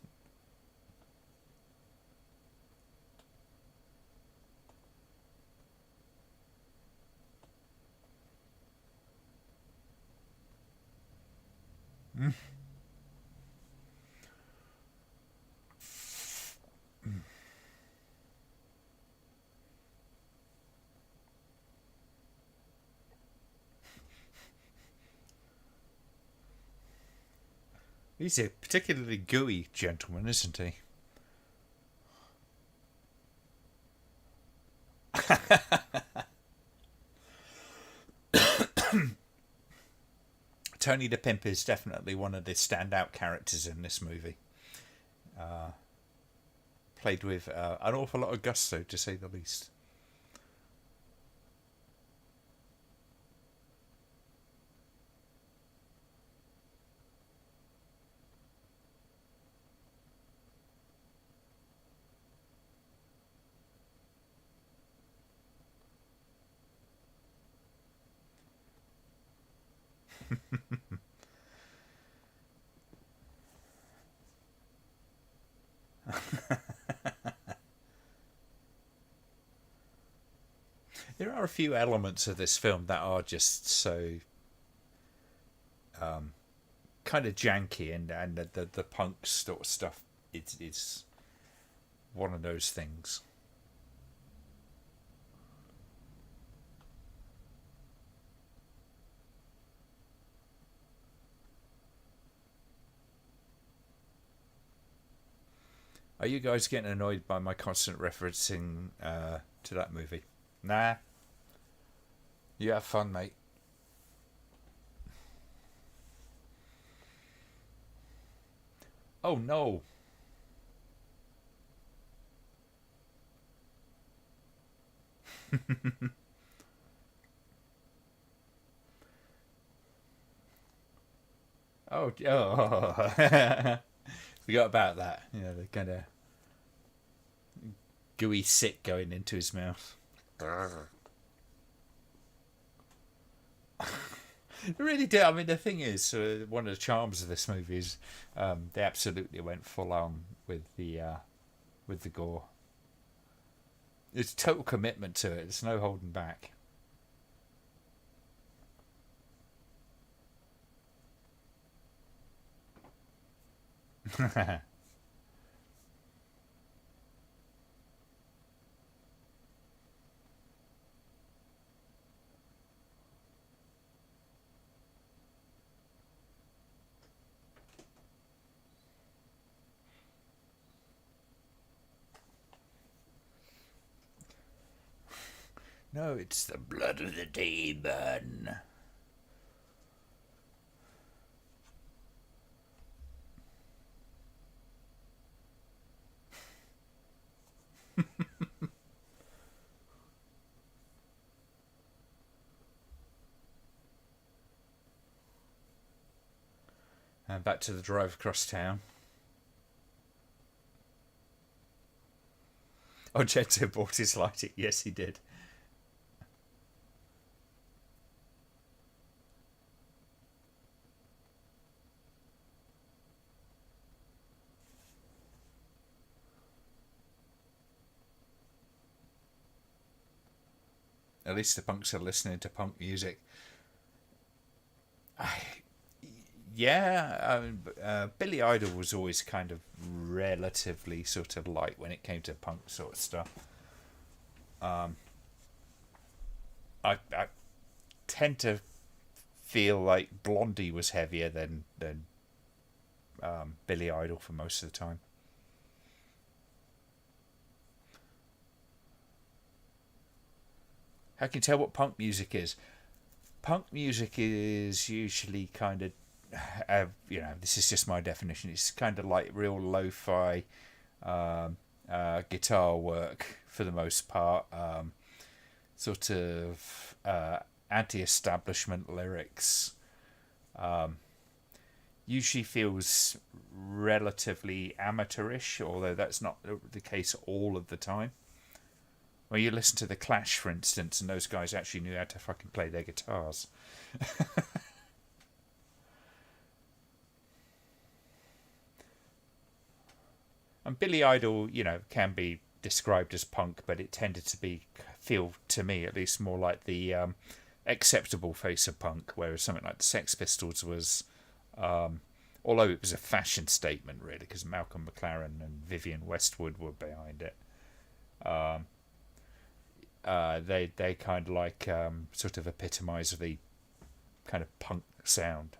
He's a particularly gooey gentleman, isn't he? Tony the Pimp is definitely one of the standout characters in this movie. Played with an awful lot of gusto, to say the least. There are a few elements of this film that are just so kind of janky, and the punk sort of stuff. It's one of those things. Are you guys getting annoyed by my constant referencing to that movie? Nah, you have fun, mate. Oh no. Oh. Forgot about that. You know, the kind of gooey sick going into his mouth. It really did. I mean, the thing is, one of the charms of this movie is they absolutely went full on with the gore. It's total commitment to it. There's no holding back. No, it's the blood of the demon. And back to the drive across town. Oh, Jeto bought his lighting. Yes, he did. At least the punks are listening to punk music. Yeah, Billy Idol was always kind of relatively sort of light when it came to punk sort of stuff. I tend to feel like Blondie was heavier than Billy Idol for most of the time. How can you tell what punk music is? Punk music is usually kind of, this is just my definition. It's kind of like real lo-fi guitar work for the most part. Sort of anti-establishment lyrics. Usually feels relatively amateurish, although that's not the case all of the time. Well, you listen to The Clash, for instance, and those guys actually knew how to fucking play their guitars. And Billy Idol, can be described as punk, but it tended to feel to me at least more like the acceptable face of punk, whereas something like the Sex Pistols was, although it was a fashion statement really, because Malcolm McLaren and Vivienne Westwood were behind it. They kind of like sort of epitomise the kind of punk sound.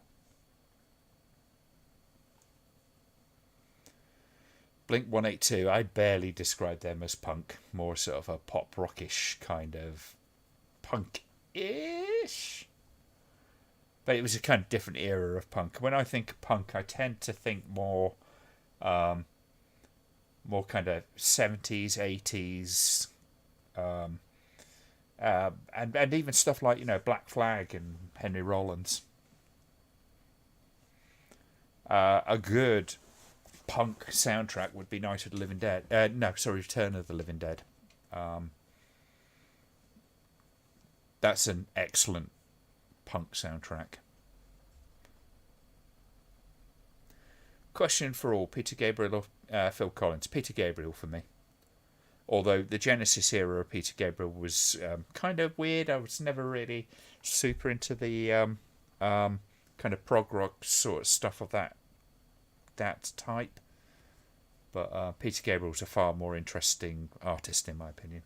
Blink 182, I barely describe them as punk, more sort of a pop rockish kind of punk-ish. But it was a kind of different era of punk. When I think of punk, I tend to think more kind of 70s, 80s, and even stuff like Black Flag and Henry Rollins. A good punk soundtrack would be Night of the Living Dead. Return of the Living Dead. That's an excellent punk soundtrack. Question for all: Peter Gabriel or Phil Collins? Peter Gabriel for me. Although the Genesis era of Peter Gabriel was kind of weird. I was never really super into the kind of prog rock sort of stuff of that type. But Peter Gabriel's a far more interesting artist in my opinion.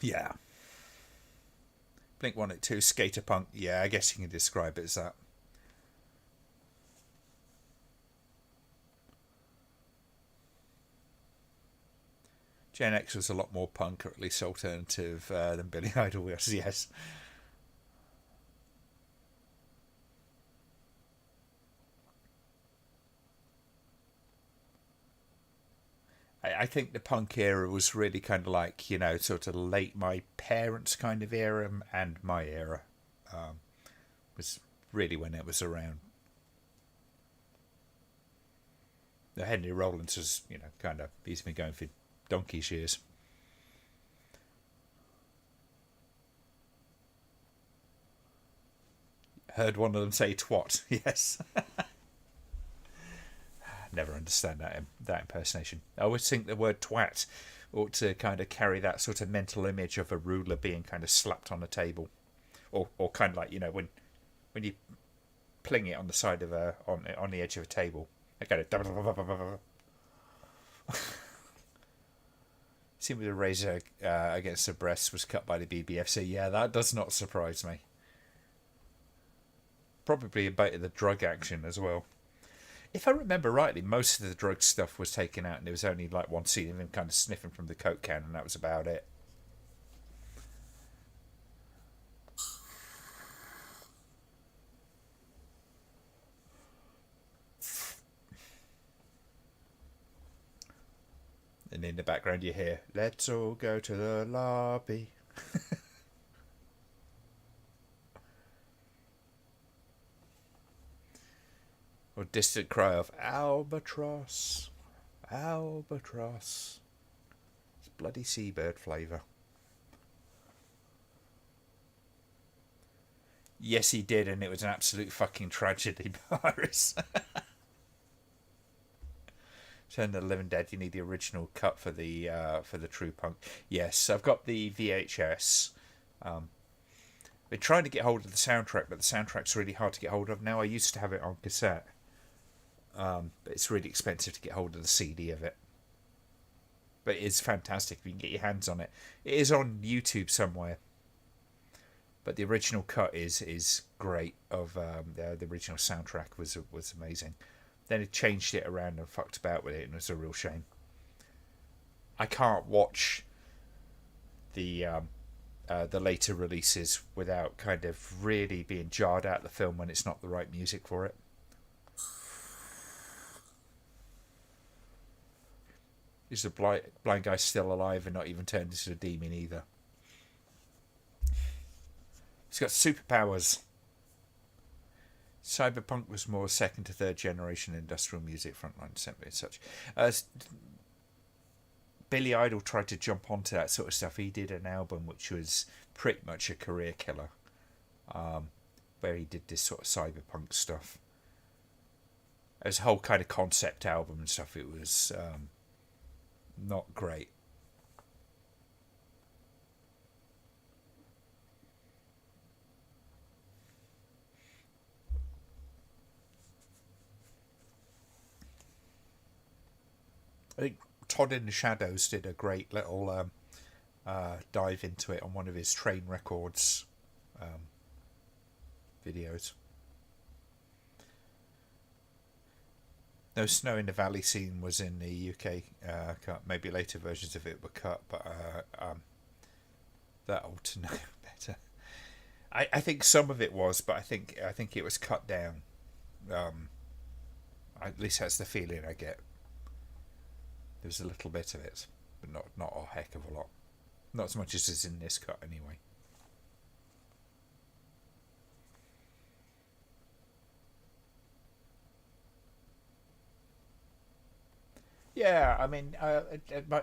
Yeah. Blink 182, skater punk. Yeah, I guess you can describe it as that. Gen X was a lot more punk, or at least alternative, than Billy Idol was, yes. I think the punk era was really kind of like, sort of late my parents' kind of era and my era. Was really when it was around. The Henry Rollins was, kind of, he's been going for donkey's years. Heard one of them say twat, yes. Never understand that impersonation. I always think the word twat ought to kind of carry that sort of mental image of a ruler being kind of slapped on a table, or kind of like when you pling it on the side of on the edge of a table. I kind of seen with a razor against the breast was cut by the BBFC. Yeah, that does not surprise me. Probably a bit of the drug action as well. If I remember rightly, most of the drug stuff was taken out, and there was only like one scene of him kind of sniffing from the coke can, and that was about it. And in the background, you hear, "Let's all go to the lobby." Or distant cry of albatross, albatross. It's bloody seabird flavour. Yes, he did, and it was an absolute fucking tragedy, Iris. Turn the Living Dead. You need the original cut for the True Punk. Yes, I've got the VHS. Been trying to get hold of the soundtrack, but the soundtrack's really hard to get hold of now. I used to have it on cassette, but it's really expensive to get hold of the CD of it. But it's fantastic if you can get your hands on it. It is on YouTube somewhere, but the original cut is great. Of the original soundtrack was amazing. Then it changed it around and fucked about with it, and it was a real shame. I can't watch the later releases without kind of really being jarred out of the film when it's not the right music for it. Is the blind guy still alive and not even turned into a demon either? He's got superpowers. Cyberpunk was more second to third generation industrial music, frontline assembly and such. Billy Idol tried to jump onto that sort of stuff. He did an album which was pretty much a career killer, where he did this sort of cyberpunk stuff. It was a whole kind of concept album and stuff. It was not great. I think Todd in the Shadows did a great little dive into it on one of his Train Records videos. No Snow in the Valley scene was in the UK cut. Maybe later versions of it were cut, but that ought to know better. I think some of it was, but I think it was cut down. At least that's the feeling I get. There's a little bit of it, but not a heck of a lot. Not as much as is in this cut, anyway. Yeah, I mean,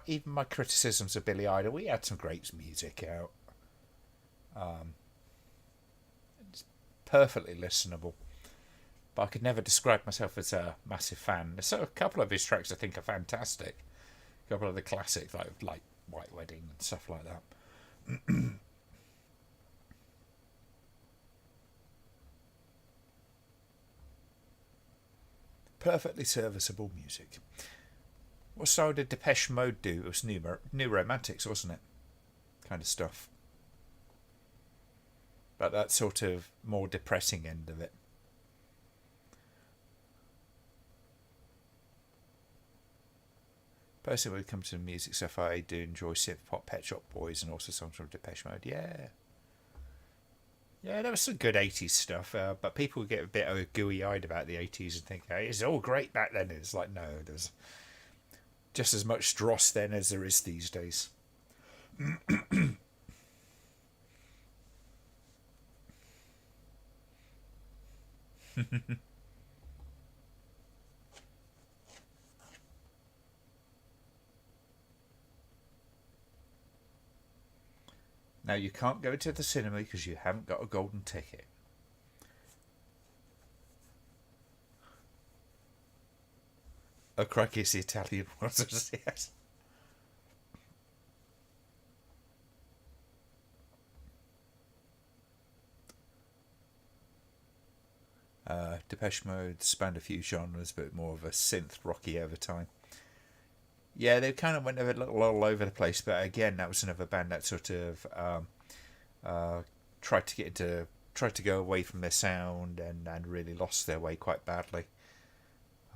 even my criticisms of Billy Idol, we had some great music out. It's perfectly listenable, but I could never describe myself as a massive fan. So a couple of his tracks I think are fantastic. A couple of the classics like White Wedding and stuff like that. Perfectly serviceable music. What style did Depeche Mode do? It was New Romantics, wasn't it? Kind of stuff. But that sort of more depressing end of it. Personally, when it comes to music stuff, I do enjoy synth pop, Pet Shop Boys, and also songs from Depeche Mode. Yeah, there was some good '80s stuff, but people get a bit gooey-eyed about the '80s and think, "Hey, it's all great back then." It's like, no, there's just as much dross then as there is these days. Now, you can't go to the cinema because you haven't got a golden ticket. Oh, crikey, it's the Italian ones, yes. Depeche Mode spanned a few genres, but more of a synth rocky over time. Yeah, they kind of went a little all over the place, but again, that was another band that sort of tried to tried to go away from their sound and really lost their way quite badly.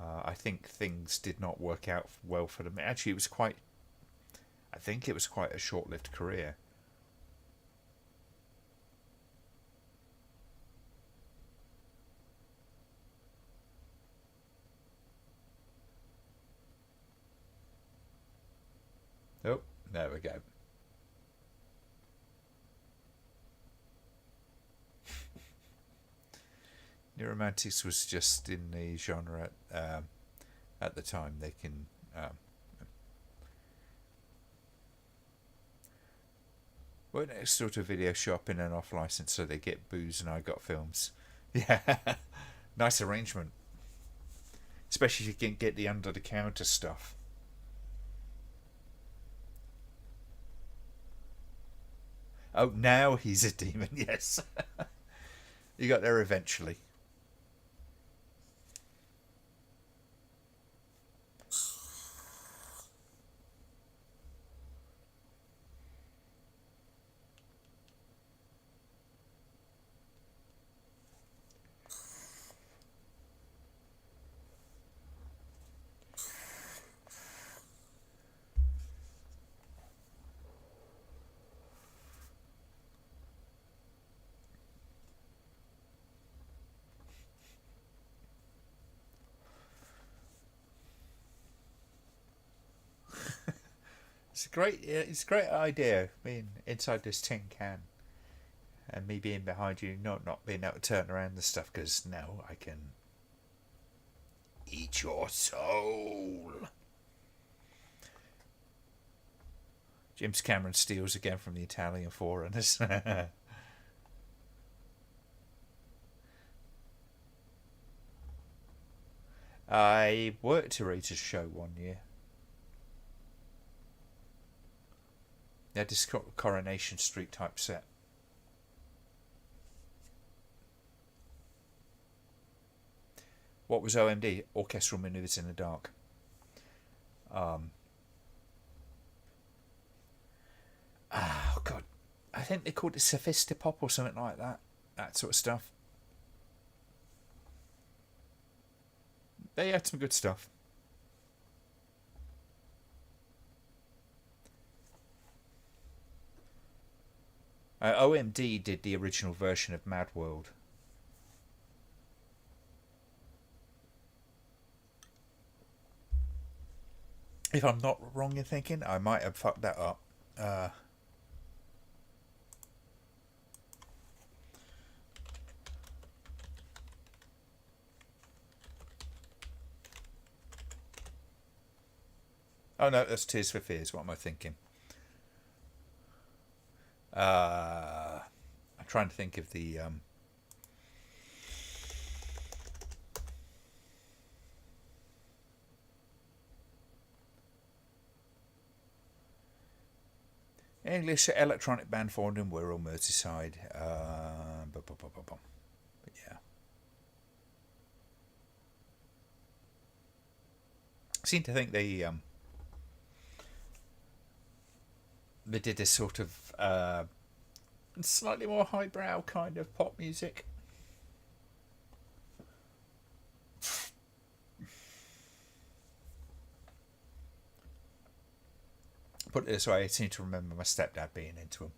I think things did not work out well for them. Actually, it was quite. I think it was quite a short-lived career. Oh, there we go. New Romantics was just in the genre at the time. They can. Well, next door to a video shop in an off license, so they get booze and I got films. Yeah, nice arrangement. Especially if you can get the under the counter stuff. Oh, now he's a demon. Yes, you got there eventually. It's a great idea being inside this tin can and me being behind you, not being able to turn around the stuff because now I can eat your soul. James Cameron steals again from the Italian foreigners. I worked a Rita's show one year. They had this Coronation Street type set. What was OMD? Orchestral Manoeuvres in the Dark. Oh God, I think they called it Sophistopop or something like that. That sort of stuff. They had some good stuff. OMD did the original version of Mad World. If I'm not wrong in thinking, I might have fucked that up. Oh no, that's Tears for Fears. What am I thinking? I'm trying to think of the English electronic band formed in Wirral, Merseyside. But yeah, I seem to think they did this sort of slightly more highbrow kind of pop music. Put it this way, I seem to remember my stepdad being into them.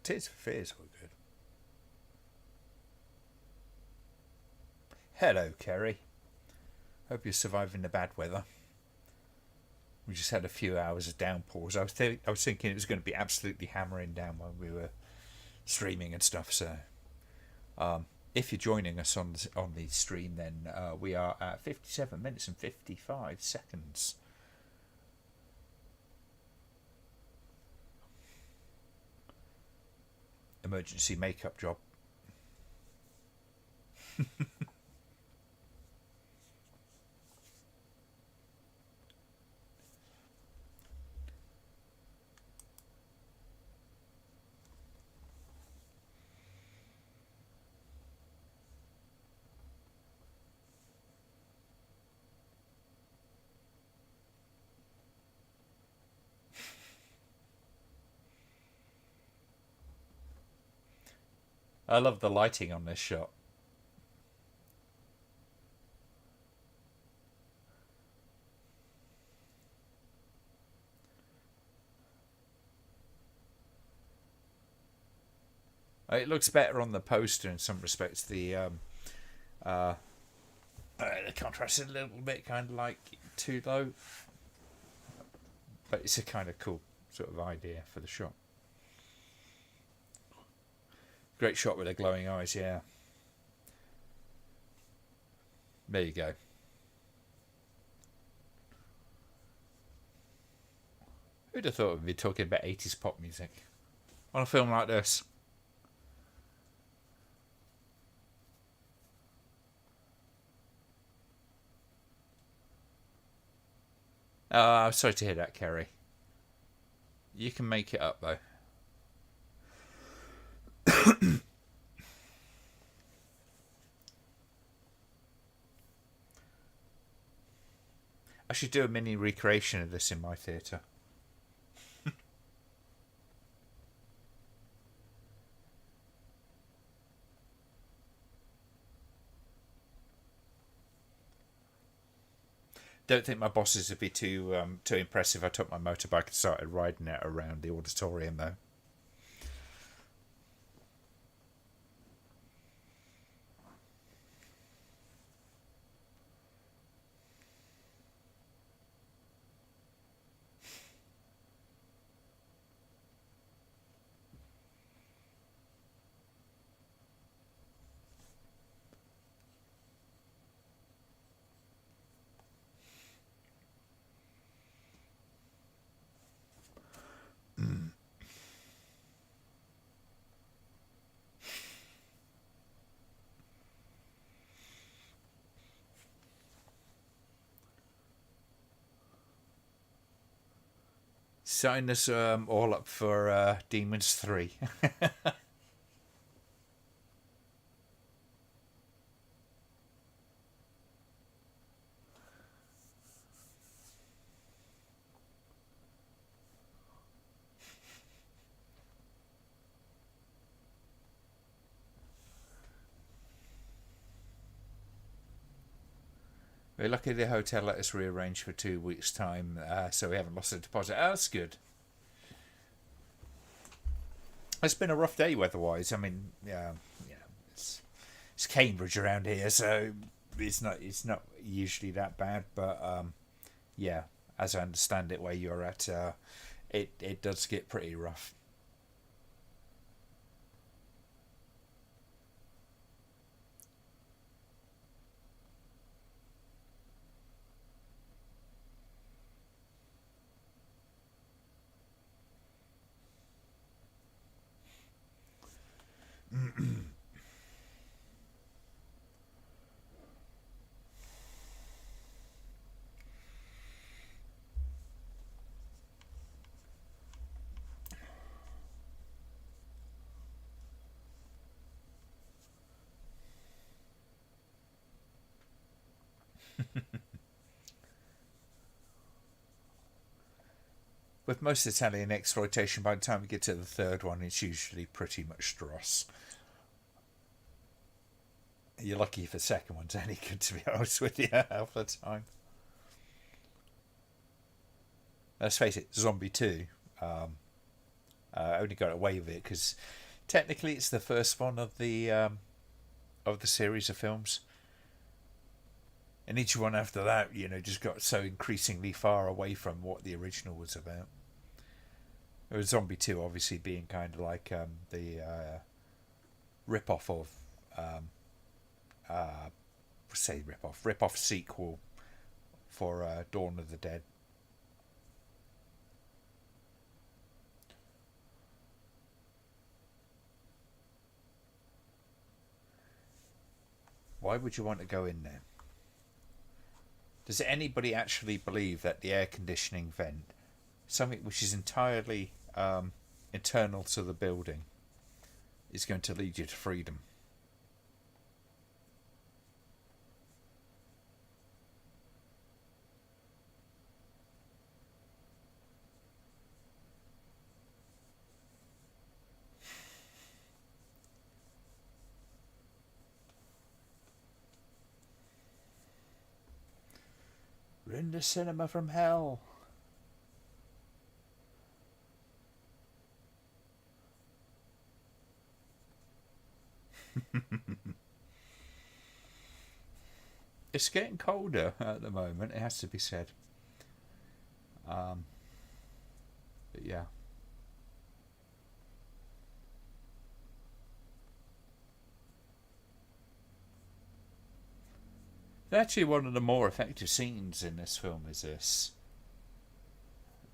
Tears for Fears were good. Hello, Kerry. Hope you're surviving the bad weather. We just had a few hours of downpours. I was thinking it was going to be absolutely hammering down when we were streaming and stuff. So, if you're joining us on the stream, then we are at 57 minutes and 55 seconds. Emergency makeup job. I love the lighting on this shot. It looks better on the poster in some respects. The contrast is a little bit kind of like too low, but it's a kind of cool sort of idea for the shot. Great shot with the glowing eyes, yeah. There you go. Who'd have thought we'd be talking about 80s pop music on a film like this? I'm sorry to hear that, Kerry. You can make it up, though. I should do a mini recreation of this in my theatre. Don't think my bosses would be too impressed if I took my motorbike and started riding it around the auditorium, though. Sign us all up for Demons 3. We're lucky the hotel let us rearrange for 2 weeks' time, so we haven't lost a deposit. Oh, that's good. It's been a rough day weather-wise. I mean, it's Cambridge around here, so it's not usually that bad. But yeah, as I understand it, where you're at, it does get pretty rough. With most Italian exploitation, by the time we get to the third one, it's usually pretty much dross. You're lucky if the second one's any good, to be honest with you, half the time. Let's face it, Zombie 2 only got away with it because technically it's the first one of the series of films. And each one after that, just got so increasingly far away from what the original was about. It was Zombie 2 obviously being kind of like the rip-off of rip-off sequel for Dawn of the Dead. Why would you want to go in there? Does anybody actually believe that the air conditioning vent, something which is entirely internal to the building, is going to lead you to freedom? in the cinema from hell. It's getting colder at the moment, it has to be said. But yeah. Actually, one of the more effective scenes in this film is this.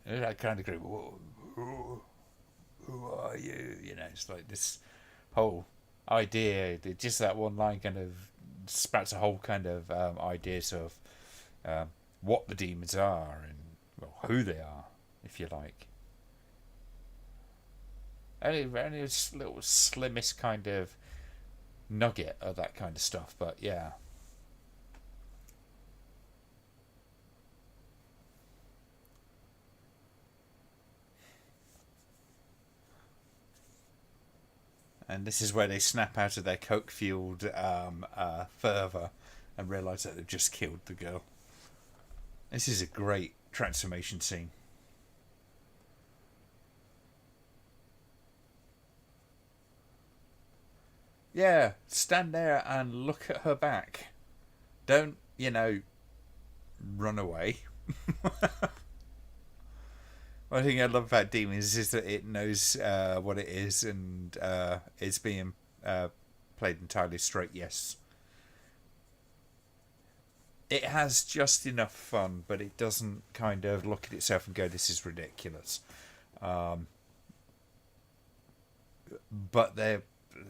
I kind of go, who are you? You know, it's like this whole idea. Just that one line kind of sprouts a whole kind of ideas of what the demons are and well, who they are, if you like. Only a little slimmest kind of nugget of that kind of stuff, but yeah. And this is where they snap out of their coke-fueled fervour and realise that they've just killed the girl. This is a great transformation scene. Yeah, stand there and look at her back. Don't, run away. One thing I love about Demons is that it knows what it is and it's being played entirely straight, yes. It has just enough fun, but it doesn't kind of look at itself and go, this is ridiculous. But the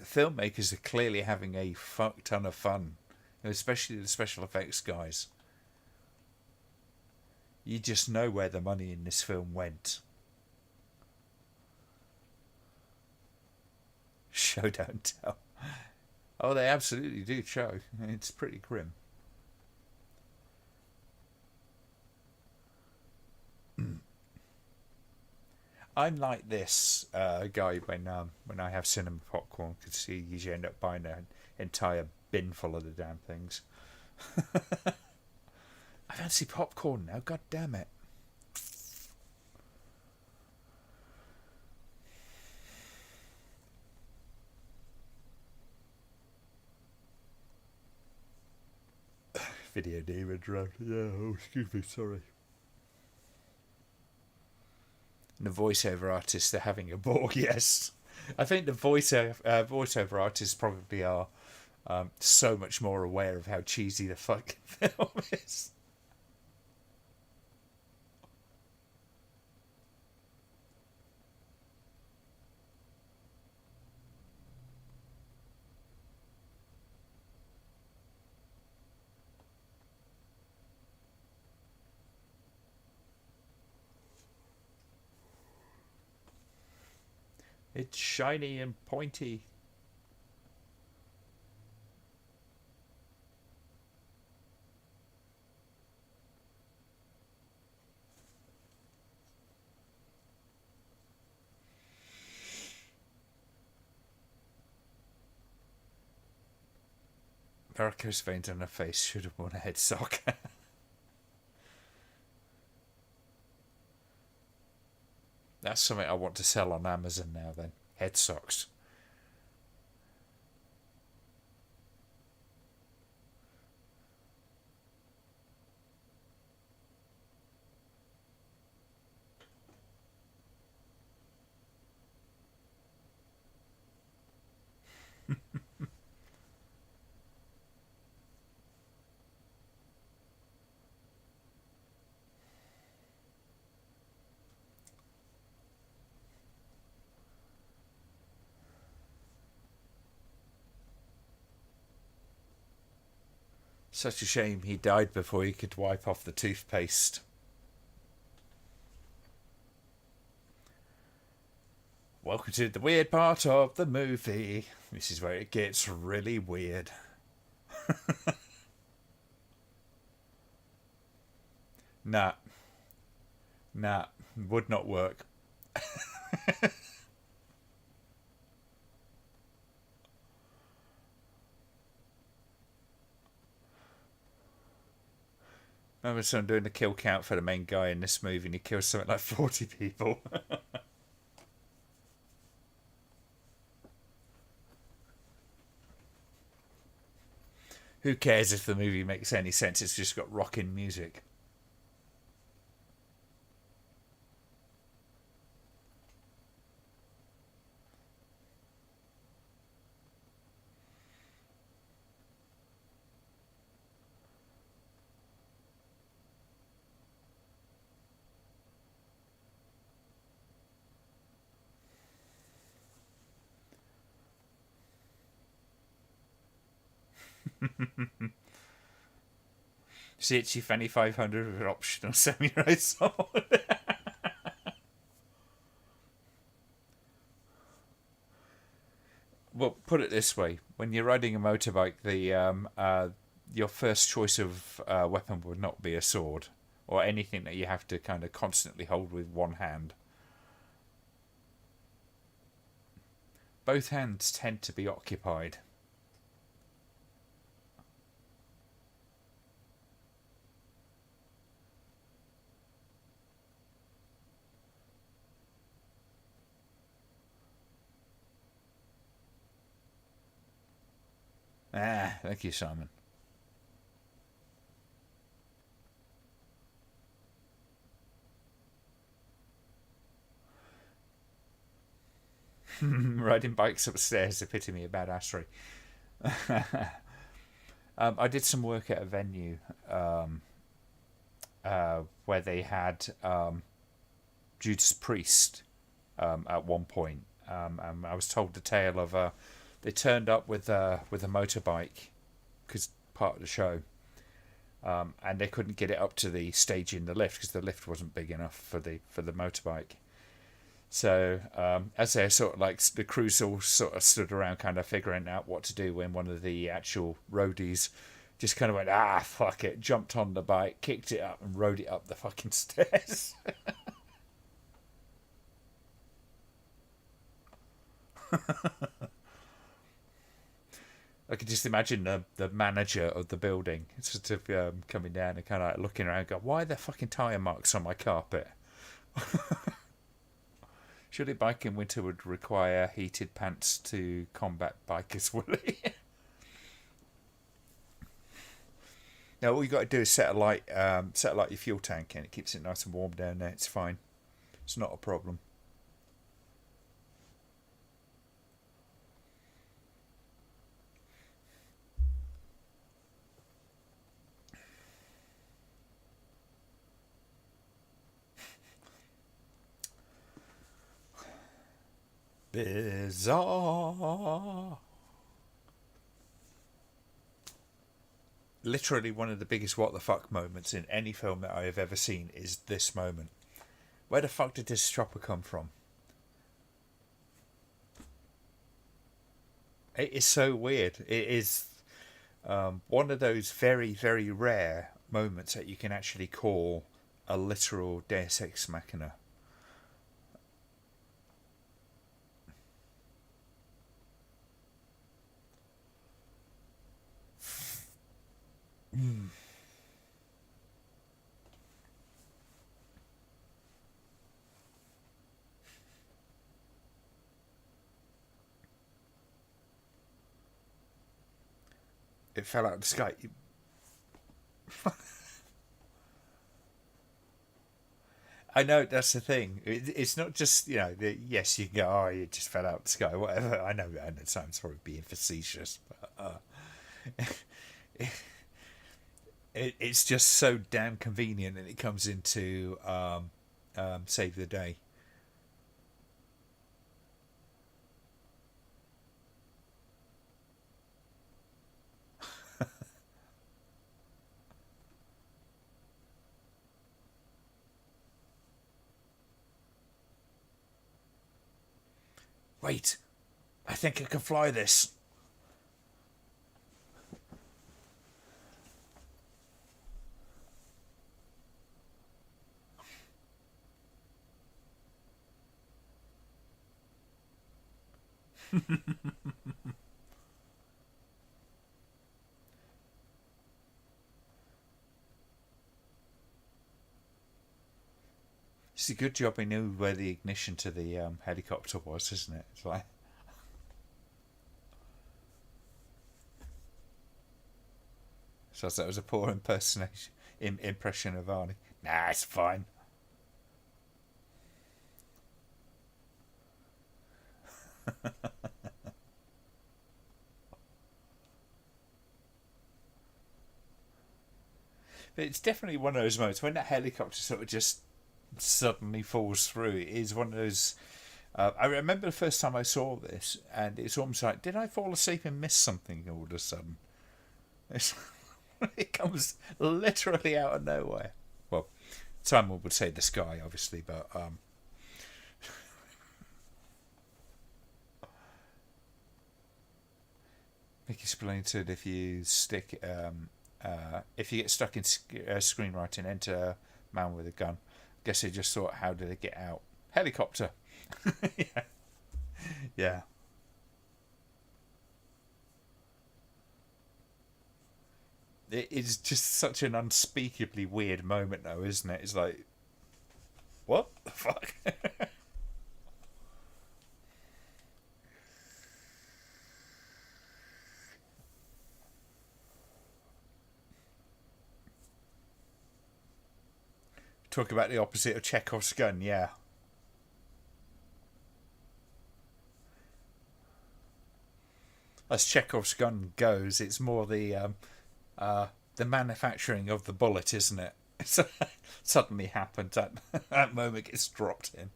filmmakers are clearly having a fuck ton of fun, especially the special effects guys. You just know where the money in this film went. Show, don't tell. Oh, they absolutely do show. It's pretty grim. I'm like this guy when I have cinema popcorn because you usually end up buying an entire bin full of the damn things. I fancy popcorn now, god damn it. Video demon drone. Yeah, oh, excuse me, sorry. And the voiceover artists are having a ball, yes. I think the voiceover artists probably are so much more aware of how cheesy the fucking film is. It's shiny and pointy. Varicose veins on her face, should have worn a head sock. That's something I want to sell on Amazon now then. Head socks. Such a shame he died before he could wipe off the toothpaste. Welcome to the weird part of the movie. This is where it gets really weird. Nah. Would not work. I remember someone doing the kill count for the main guy in this movie, and he kills something like 40 people. Who cares if the movie makes any sense? It's just got rocking music. See, it's your Fanny 500 with an optional samurai sword. Well, put it this way: when you're riding a motorbike, the your first choice of weapon would not be a sword or anything that you have to kind of constantly hold with one hand. Both hands tend to be occupied. Ah, thank you, Simon. Riding bikes upstairs, epitome of badassery. I did some work at a venue where they had Judas Priest at one point. And I was told the tale of they turned up with a motorbike because part of the show, and they couldn't get it up to the stage in the lift because the lift wasn't big enough for the motorbike. So as they're sort of like the crews all sort of stood around, kind of figuring out what to do, when one of the actual roadies just kind of went, fuck it, jumped on the bike, kicked it up, and rode it up the fucking stairs. I could just imagine the manager of the building sort of coming down and kind of like looking around, and go, "Why are there fucking tyre marks on my carpet? Surely bike in winter would require heated pants to combat bikers, will it?" Now all you got to do is set a light your fuel tank, and it keeps it nice and warm down there. It's fine. It's not a problem. Bizarre. Literally one of the biggest what the fuck moments in any film that I have ever seen is this moment. Where the fuck did this chopper come from? It is so weird. It is one of those very, very rare moments that you can actually call a literal Deus Ex Machina. It fell out of the sky. I know, that's the thing. It's not just, yes, you can go, oh, it just fell out of the sky, whatever. I know, and it sounds probably being facetious, but it's just so damn convenient, and it comes into save the day. Wait, I think I can fly this. It's a good job he knew where the ignition to the helicopter was, isn't it? It's like, so that was a poor impression of Arnie. Nah, it's fine. But it's definitely one of those moments when that helicopter sort of just suddenly falls through. It is one of those. I remember the first time I saw this, and it's almost like, did I fall asleep and miss something all of a sudden? It's, it comes literally out of nowhere. Well, someone would say the sky, obviously, but Mickey explained that if you get stuck in screenwriting, enter man with a gun. Guess they just thought, how did it get out? Helicopter. Yeah. Yeah. It is just such an unspeakably weird moment, though, isn't it? It's like, what the fuck? Talk about the opposite of Chekhov's gun, yeah. As Chekhov's gun goes, it's more the manufacturing of the bullet, isn't it? So suddenly happens that that moment gets dropped in.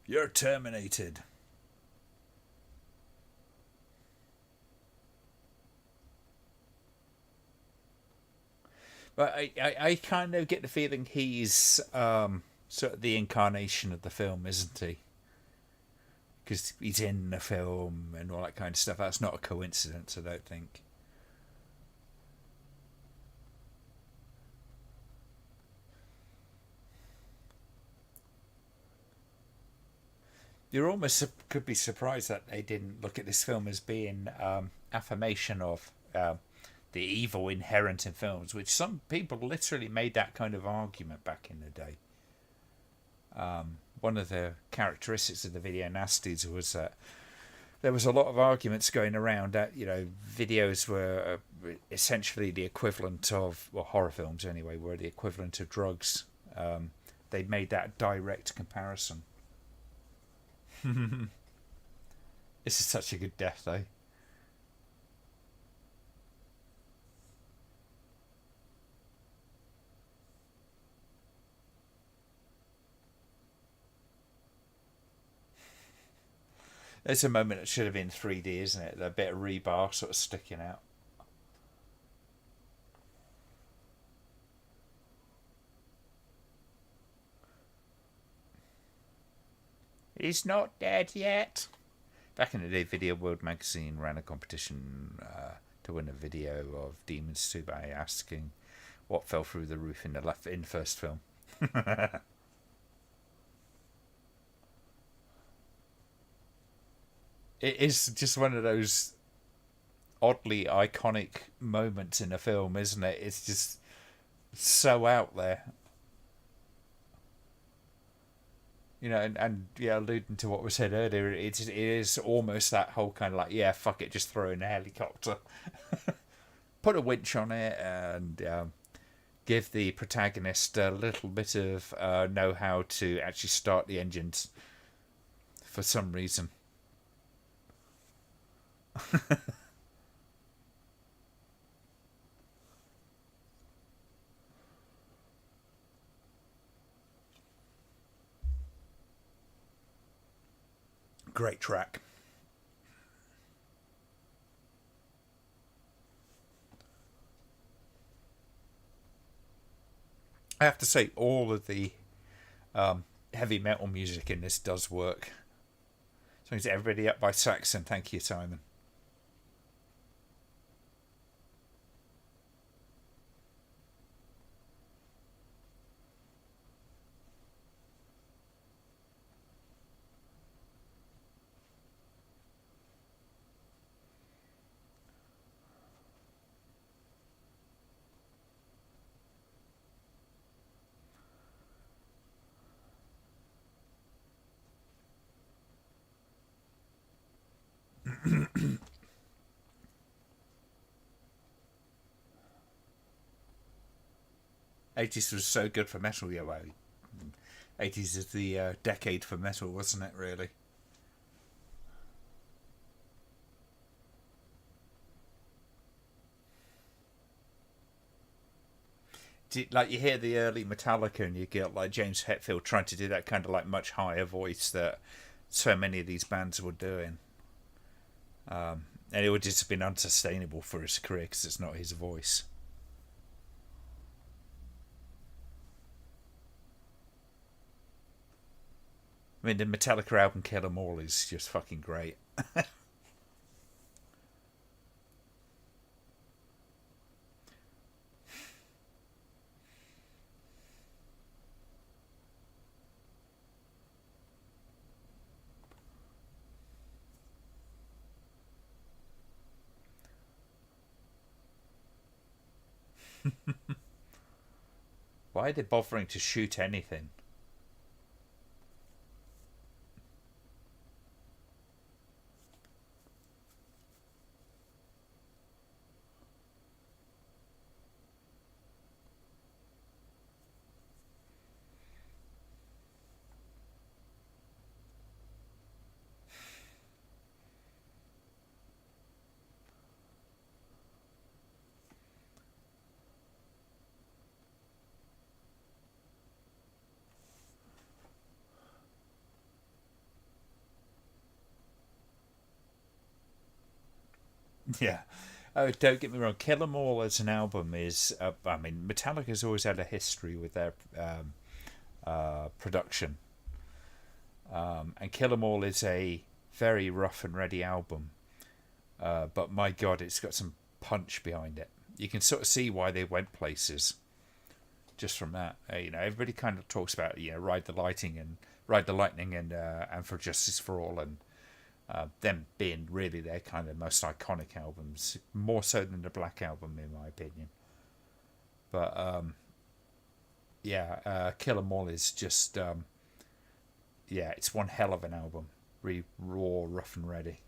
You're terminated. But I kind of get the feeling he's sort of the incarnation of the film, isn't he? Because he's in the film and all that kind of stuff. That's not a coincidence, I don't think. You almost could be surprised that they didn't look at this film as being affirmation of the evil inherent in films, which some people literally made that kind of argument back in the day. One of the characteristics of the video nasties was that there was a lot of arguments going around that videos were essentially the equivalent of, well, horror films anyway, were the equivalent of drugs. They made that direct comparison. This is such a good death, though. There's a moment that should have been 3D, isn't it? A bit of rebar sort of sticking out. He's not dead yet. Back in the day, Video World magazine ran a competition to win a video of Demons 2 by asking what fell through the roof in the first film. It is just one of those oddly iconic moments in a film, isn't it? It's just so out there. And yeah, alluding to what was said earlier, it is almost that whole kind of like, yeah, fuck it, just throw in a helicopter, put a winch on it, and give the protagonist a little bit of know-how to actually start the engines for some reason. Great track. I have to say, all of the heavy metal music in this does work. So is everybody up by Saxon? Thank you, Simon. '80s was so good for metal, yeah. Well, '80s is the decade for metal, wasn't it? Really. Like you hear the early Metallica, and you get like James Hetfield trying to do that kind of like much higher voice that so many of these bands were doing, and it would just have been unsustainable for his career because it's not his voice. I mean, the Metallica album "Kill 'Em All" is just fucking great. Why are they bothering to shoot anything? Yeah. Oh, don't get me wrong. "Kill 'Em All" as an album is. I mean, Metallica's always had a history with their production, and "Kill 'Em All" is a very rough and ready album. But my God, it's got some punch behind it. You can sort of see why they went places just from that. Everybody kind of talks about Ride the Lightning, and For Justice for All, and them being really their kind of most iconic albums, more so than the Black Album, in my opinion. But yeah, "Kill 'Em All" is just yeah, it's one hell of an album. Really raw, rough and ready.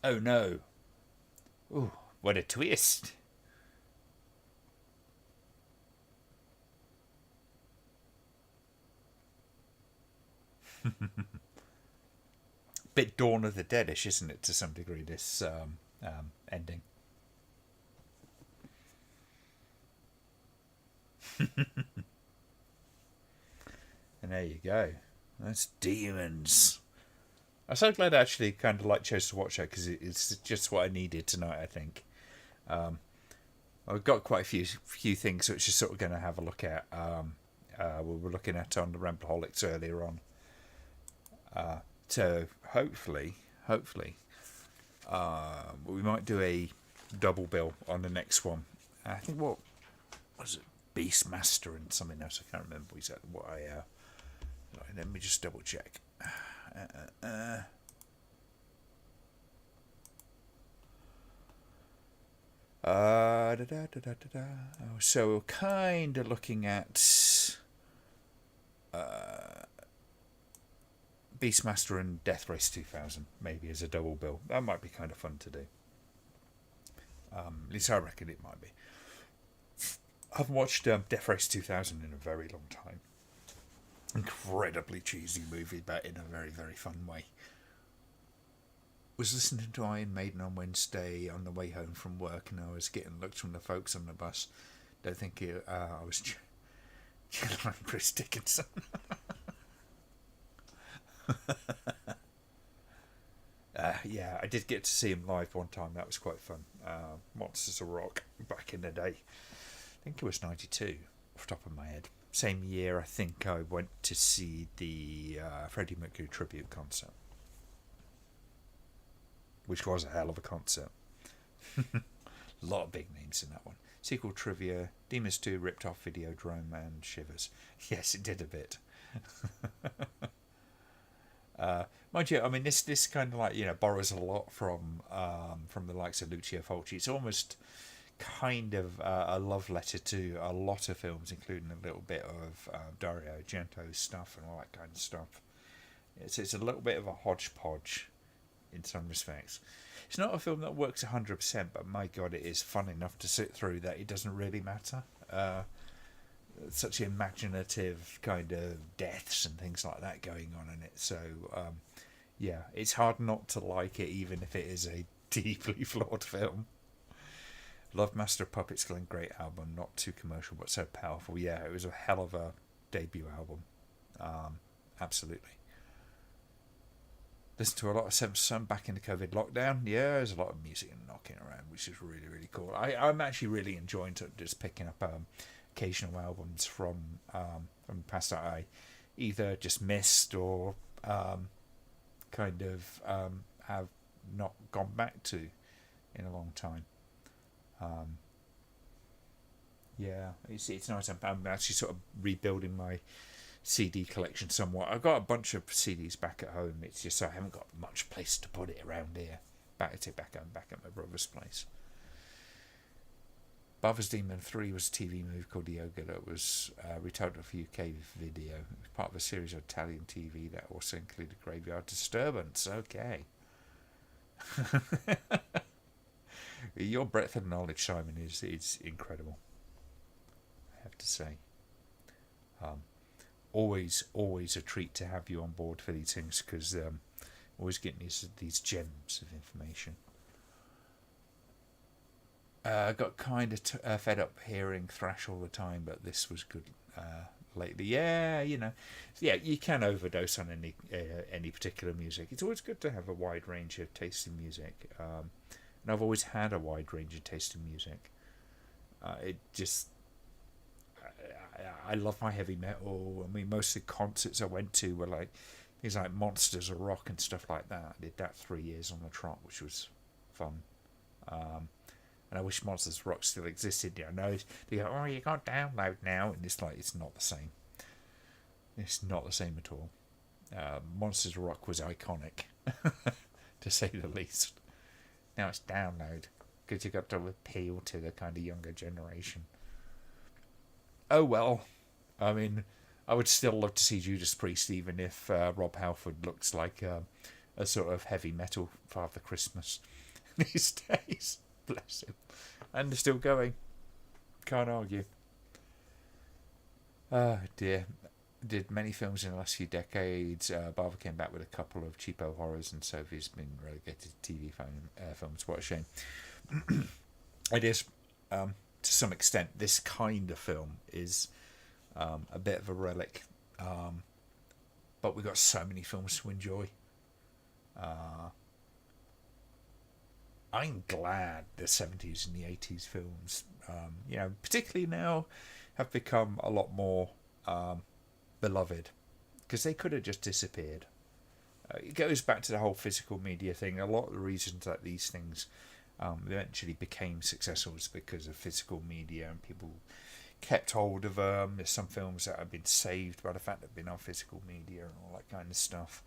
Oh no! Ooh, what a twist! Bit Dawn of the Deadish, isn't it? To some degree, this ending. And there you go. That's Demons. I'm so glad I actually kind of like chose to watch that because it's just what I needed tonight. I think I've got quite a few things which are sort of going to have a look at. We were looking at on the Rambleaholics earlier on. So hopefully, we might do a double bill on the next one. I think what was it, Beastmaster and something else. I can't remember exactly what I. Let me just double check. So we're kind of looking at Beastmaster and Death Race 2000 maybe as a double bill. That might be kind of fun to do. At least I reckon it might be. I haven't watched Death Race 2000 in a very long time. Incredibly cheesy movie, but in a very, very fun way. Was listening to Iron Maiden on Wednesday on the way home from work, and I was getting looks from the folks on the bus. Don't think I was chilling Chris Dickinson. Yeah, I did get to see him live one time. That was quite fun. Monsters of Rock back in the day. I think it was 92, off the top of my head. Same year, I think I went to see the Freddie Mercury tribute concert, which was a hell of a concert. A lot of big names in that one. Sequel trivia, Demons 2 ripped off Videodrome and Shivers. Yes, it did a bit. Mind you, I mean, this kind of like, borrows a lot from the likes of Lucio Fulci. It's almost kind of a love letter to a lot of films, including a little bit of Dario Argento's stuff and all that kind of stuff. It's a little bit of a hodgepodge in some respects. It's not a film that works 100%, but my God, it is fun enough to sit through that it doesn't really matter. Such imaginative kind of deaths and things like that going on in it. So, yeah, it's hard not to like it, even if it is a deeply flawed film. Love Master of Puppets, Glenn, great album, not too commercial but so powerful. Yeah, it was a hell of a debut album. Absolutely. Listen to a lot of Seventh Son back in the COVID lockdown. Yeah, there's a lot of music knocking around, which is really, really cool. I'm actually really enjoying just picking up occasional albums from the past that I either just missed or kind of have not gone back to in a long time. Yeah, it's nice. I'm actually sort of rebuilding my CD collection somewhat. I've got a bunch of CDs back at home. It's just I haven't got much place to put it around here. Back at my brother's place. Bava's Demon 3 was a TV movie called The Yoga that was retold off a UK video. It was part of a series of Italian TV that also included Graveyard Disturbance. Okay. Your breadth of knowledge, Simon, is incredible, I have to say. Always a treat to have you on board for these things, because always getting these gems of information. I got kind of fed up hearing thrash all the time, but this was good lately. Yeah, you can overdose on any particular music. It's always good to have a wide range of taste in music, and I've always had a wide range of taste in music. I love my heavy metal. I mean, most of the concerts I went to were like things like Monsters of Rock and stuff like that. I did that 3 years on the trot, which was fun. And I wish Monsters of Rock still existed. I know they go, oh, you got download now, and it's like it's not the same. It's not the same at all. Monsters of Rock was iconic, to say the least. Now it's download because you got to appeal to the kind of younger generation. Oh well, I mean, I would still love to see Judas Priest, even if Rob Halford looks like a sort of heavy metal Father Christmas these days. Bless him. And they're still going. Can't argue. Oh dear. Did many films in the last few decades. Bava came back with a couple of cheapo horrors, and Sophie's been relegated to TV films. What a shame. It is, to some extent, this kind of film is a bit of a relic. But we've got so many films to enjoy. I'm glad the 70s and the 80s films, particularly now, have become a lot more beloved, because they could have just disappeared. It goes back to the whole physical media thing. A lot of the reasons that these things eventually became successful is because of physical media, and people kept hold of them. There's some films that have been saved by the fact that they've been on physical media and all that kind of stuff.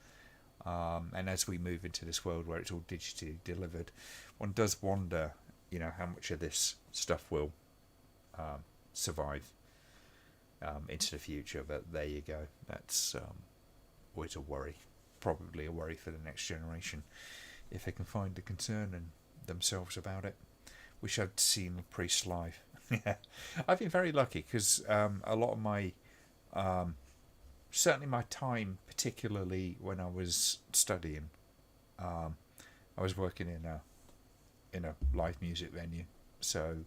And as we move into this world where it's all digitally delivered, one does wonder, how much of this stuff will survive into the future. But there you go. That's always a worry. Probably a worry for the next generation, if they can find the concern in themselves about it. Wish I'd seen Priest live. Yeah, I've been very lucky, because a lot of my certainly my time, particularly when I was studying, I was working in a live music venue, so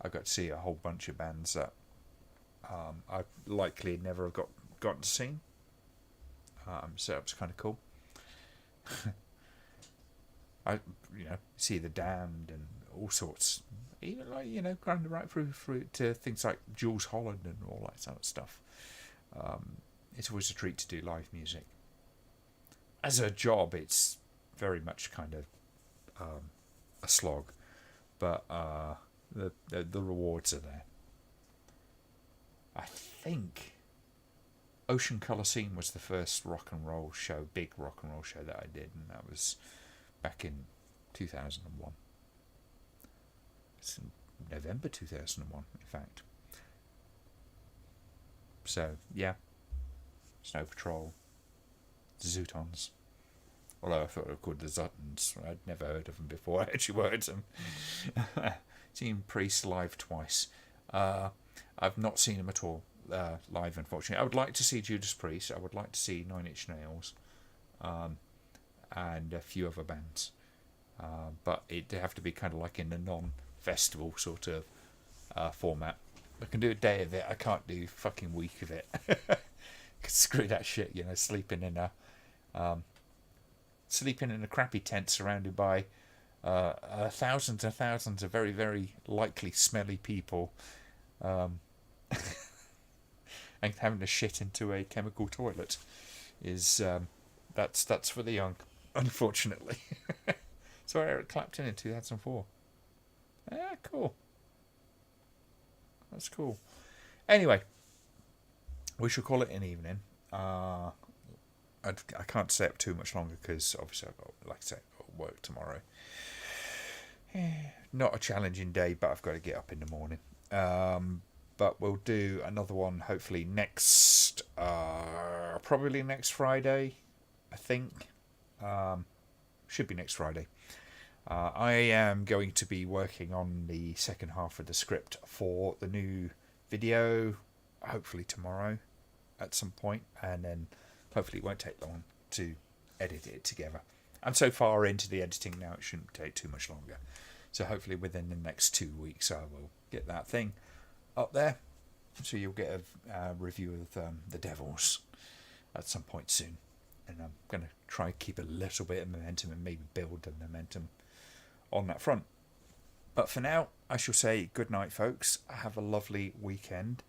I got to see a whole bunch of bands that I likely never have gotten to see. So that was kind of cool. I see The Damned and all sorts. Even like going right through to things like Jules Holland and all that sort of stuff. It's always a treat to do live music. As a job, it's very much kind of a slog, but the rewards are there. I think Ocean Coliseum was the first big rock and roll show that I did, and that was back in 2001. It's in November 2001, in fact. So, yeah. Snow Patrol, the Zootons. Although I thought they were called the Zuttons. I'd never heard of them before I actually heard them. Seen Priest live twice. I've not seen them at all live, unfortunately. I would like to see Judas Priest. I would like to see Nine Inch Nails. And a few other bands. But they have to be kind of like in a non-festival sort of format. I can do a day of it. I can't do fucking week of it. Screw that shit, sleeping in a crappy tent surrounded by thousands and thousands of very, very likely smelly people, and having to shit into a chemical toilet is that's for the young, unfortunately. So Eric Clapton in 2004. Yeah, cool. That's cool. Anyway, we shall call it an evening. I can't stay up too much longer because obviously I've got, like I say, I've got work tomorrow. Not a challenging day, but I've got to get up in the morning. But we'll do another one hopefully probably next Friday, I think. Should be next Friday. I am going to be working on the second half of the script for the new video, hopefully tomorrow at some point, and then hopefully it won't take long to edit it together. I'm so far into the editing now, it shouldn't take too much longer. So hopefully within the next 2 weeks I will get that thing up there. So you'll get a review of The Devils at some point soon. And I'm going to try and keep a little bit of momentum and maybe build the momentum on that front. But for now, I shall say good night, folks. Have a lovely weekend.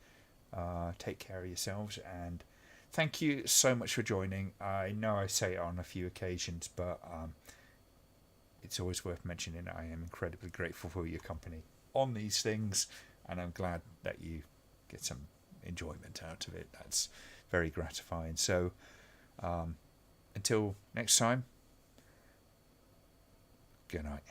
Take care of yourselves, and thank you so much for joining. I know I say it on a few occasions, but it's always worth mentioning. I am incredibly grateful for your company on these things, and I'm glad that you get some enjoyment out of it. That's very gratifying. So until next time, good night.